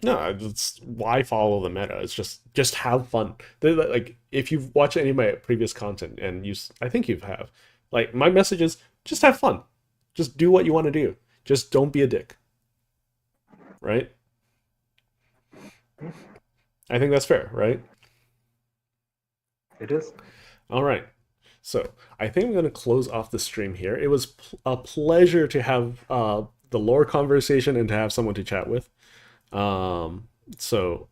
no, it's why follow the meta. It's just have fun. Like if you've watched any of my previous content and I think you have, like my message is just have fun. Just do what you want to do. Just don't be a dick. Right? I think that's fair, right? It is. All right. So I think I'm going to close off the stream here. It was a pleasure to have the lore conversation and to have someone to chat with. So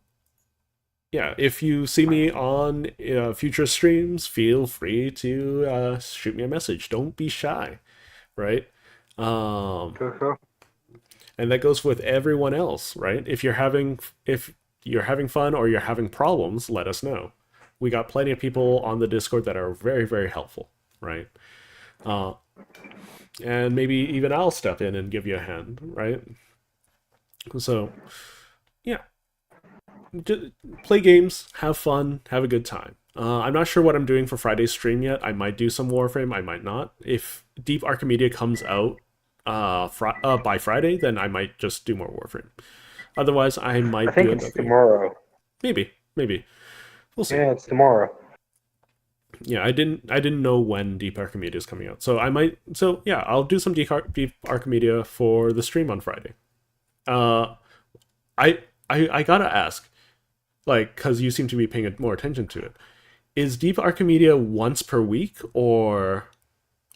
yeah, if you see me on future streams, feel free to shoot me a message. Don't be shy, right? Sure. And that goes with everyone else, right? If you're having fun or you're having problems, let us know. We got plenty of people on the Discord that are very, very helpful, right? And maybe even I'll step in and give you a hand, right? So, yeah. Just play games, have fun, have a good time. I'm not sure what I'm doing for Friday's stream yet. I might do some Warframe, I might not. If Deep Archimedea comes out by Friday, then I might just do more Warframe. Otherwise, I might I think do it's another. tomorrow. Maybe. We'll see. Yeah, it's tomorrow. Yeah, I didn't know when Deep Archimedea is coming out, so I might. So yeah, I'll do some Deep Archimedea for the stream on Friday. I gotta ask, like, because you seem to be paying more attention to it. Is Deep Archimedea once per week, or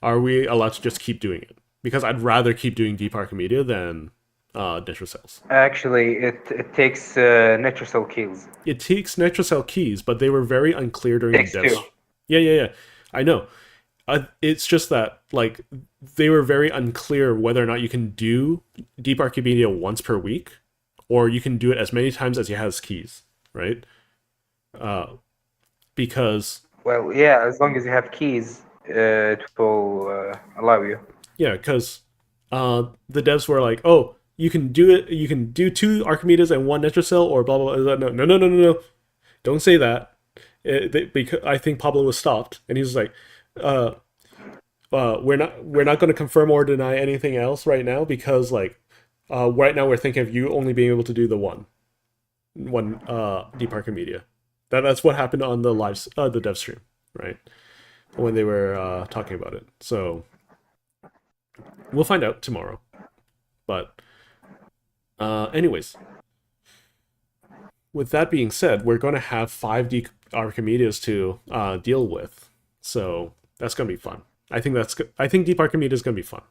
are we allowed to just keep doing it? Because I'd rather keep doing Deep Archimedea than Nitrocels. Actually, it takes Nitrocell kills. It takes Nitrocell keys, but they were very unclear during Takes the devs. two. Yeah. I know. It's just that, like, they were very unclear whether or not you can do Deep Archimedea once per week, or you can do it as many times as you has keys, right? Because Well, yeah, as long as you have keys, it will allow you. yeah, because the devs were like, oh, you can do it. You can do 2 Archimedes and 1 Nitrocell, or blah blah blah. No. Don't say that. Because I think Pablo was stopped, and he was like, we're not going to confirm or deny anything else right now because like right now we're thinking of you only being able to do the one Deep Archimedea. That's what happened on the dev stream, right? When they were talking about it. So we'll find out tomorrow. But anyways, with that being said, we're going to have 5 Deep Archimedes to deal with. So that's going to be fun. I think Deep Archimedea is going to be fun.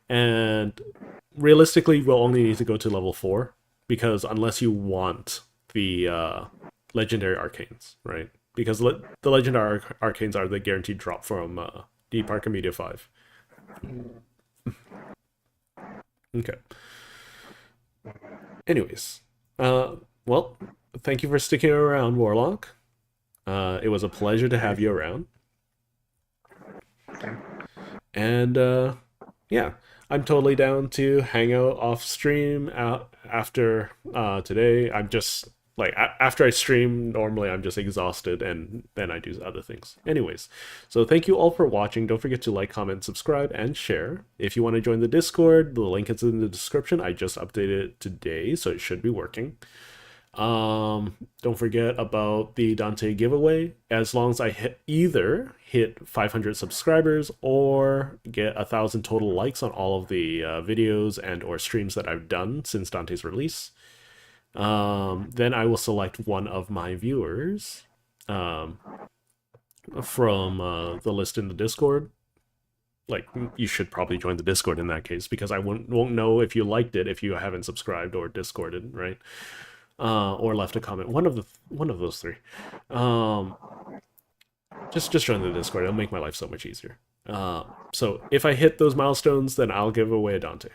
And realistically, we'll only need to go to level 4 because unless you want the legendary arcanes, right? Because the legendary arcanes are the guaranteed drop from Deep Archimedea 5. Okay. Anyways, well, thank you for sticking around, Warlock. It was a pleasure to have you around. And yeah, I'm totally down to hang out off stream after today. I'm just like after I stream, normally I'm just exhausted and then I do other things. Anyways, so thank you all for watching. Don't forget to like, comment, subscribe, and share. If you want to join the Discord, the link is in the description. I just updated it today, so it should be working. Don't forget about the Dante giveaway. As long as I either hit 500 subscribers or get 1,000 total likes on all of the videos and or streams that I've done since Dante's release, then I will select one of my viewers from the list in the Discord. Like, you should probably join the Discord in that case, because I won't know if you liked it if you haven't subscribed or Discorded, right? Or left a comment. One of those three. Just join the Discord. It'll make my life so much easier. So if I hit those milestones, then I'll give away a Dante.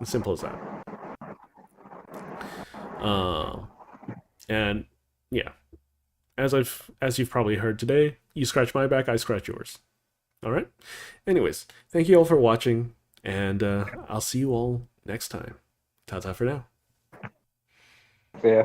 As simple as that. And yeah, as you've probably heard today, you scratch my back, I scratch yours. All right. Anyways, thank you all for watching, and I'll see you all next time. Ta-ta for now. Yeah.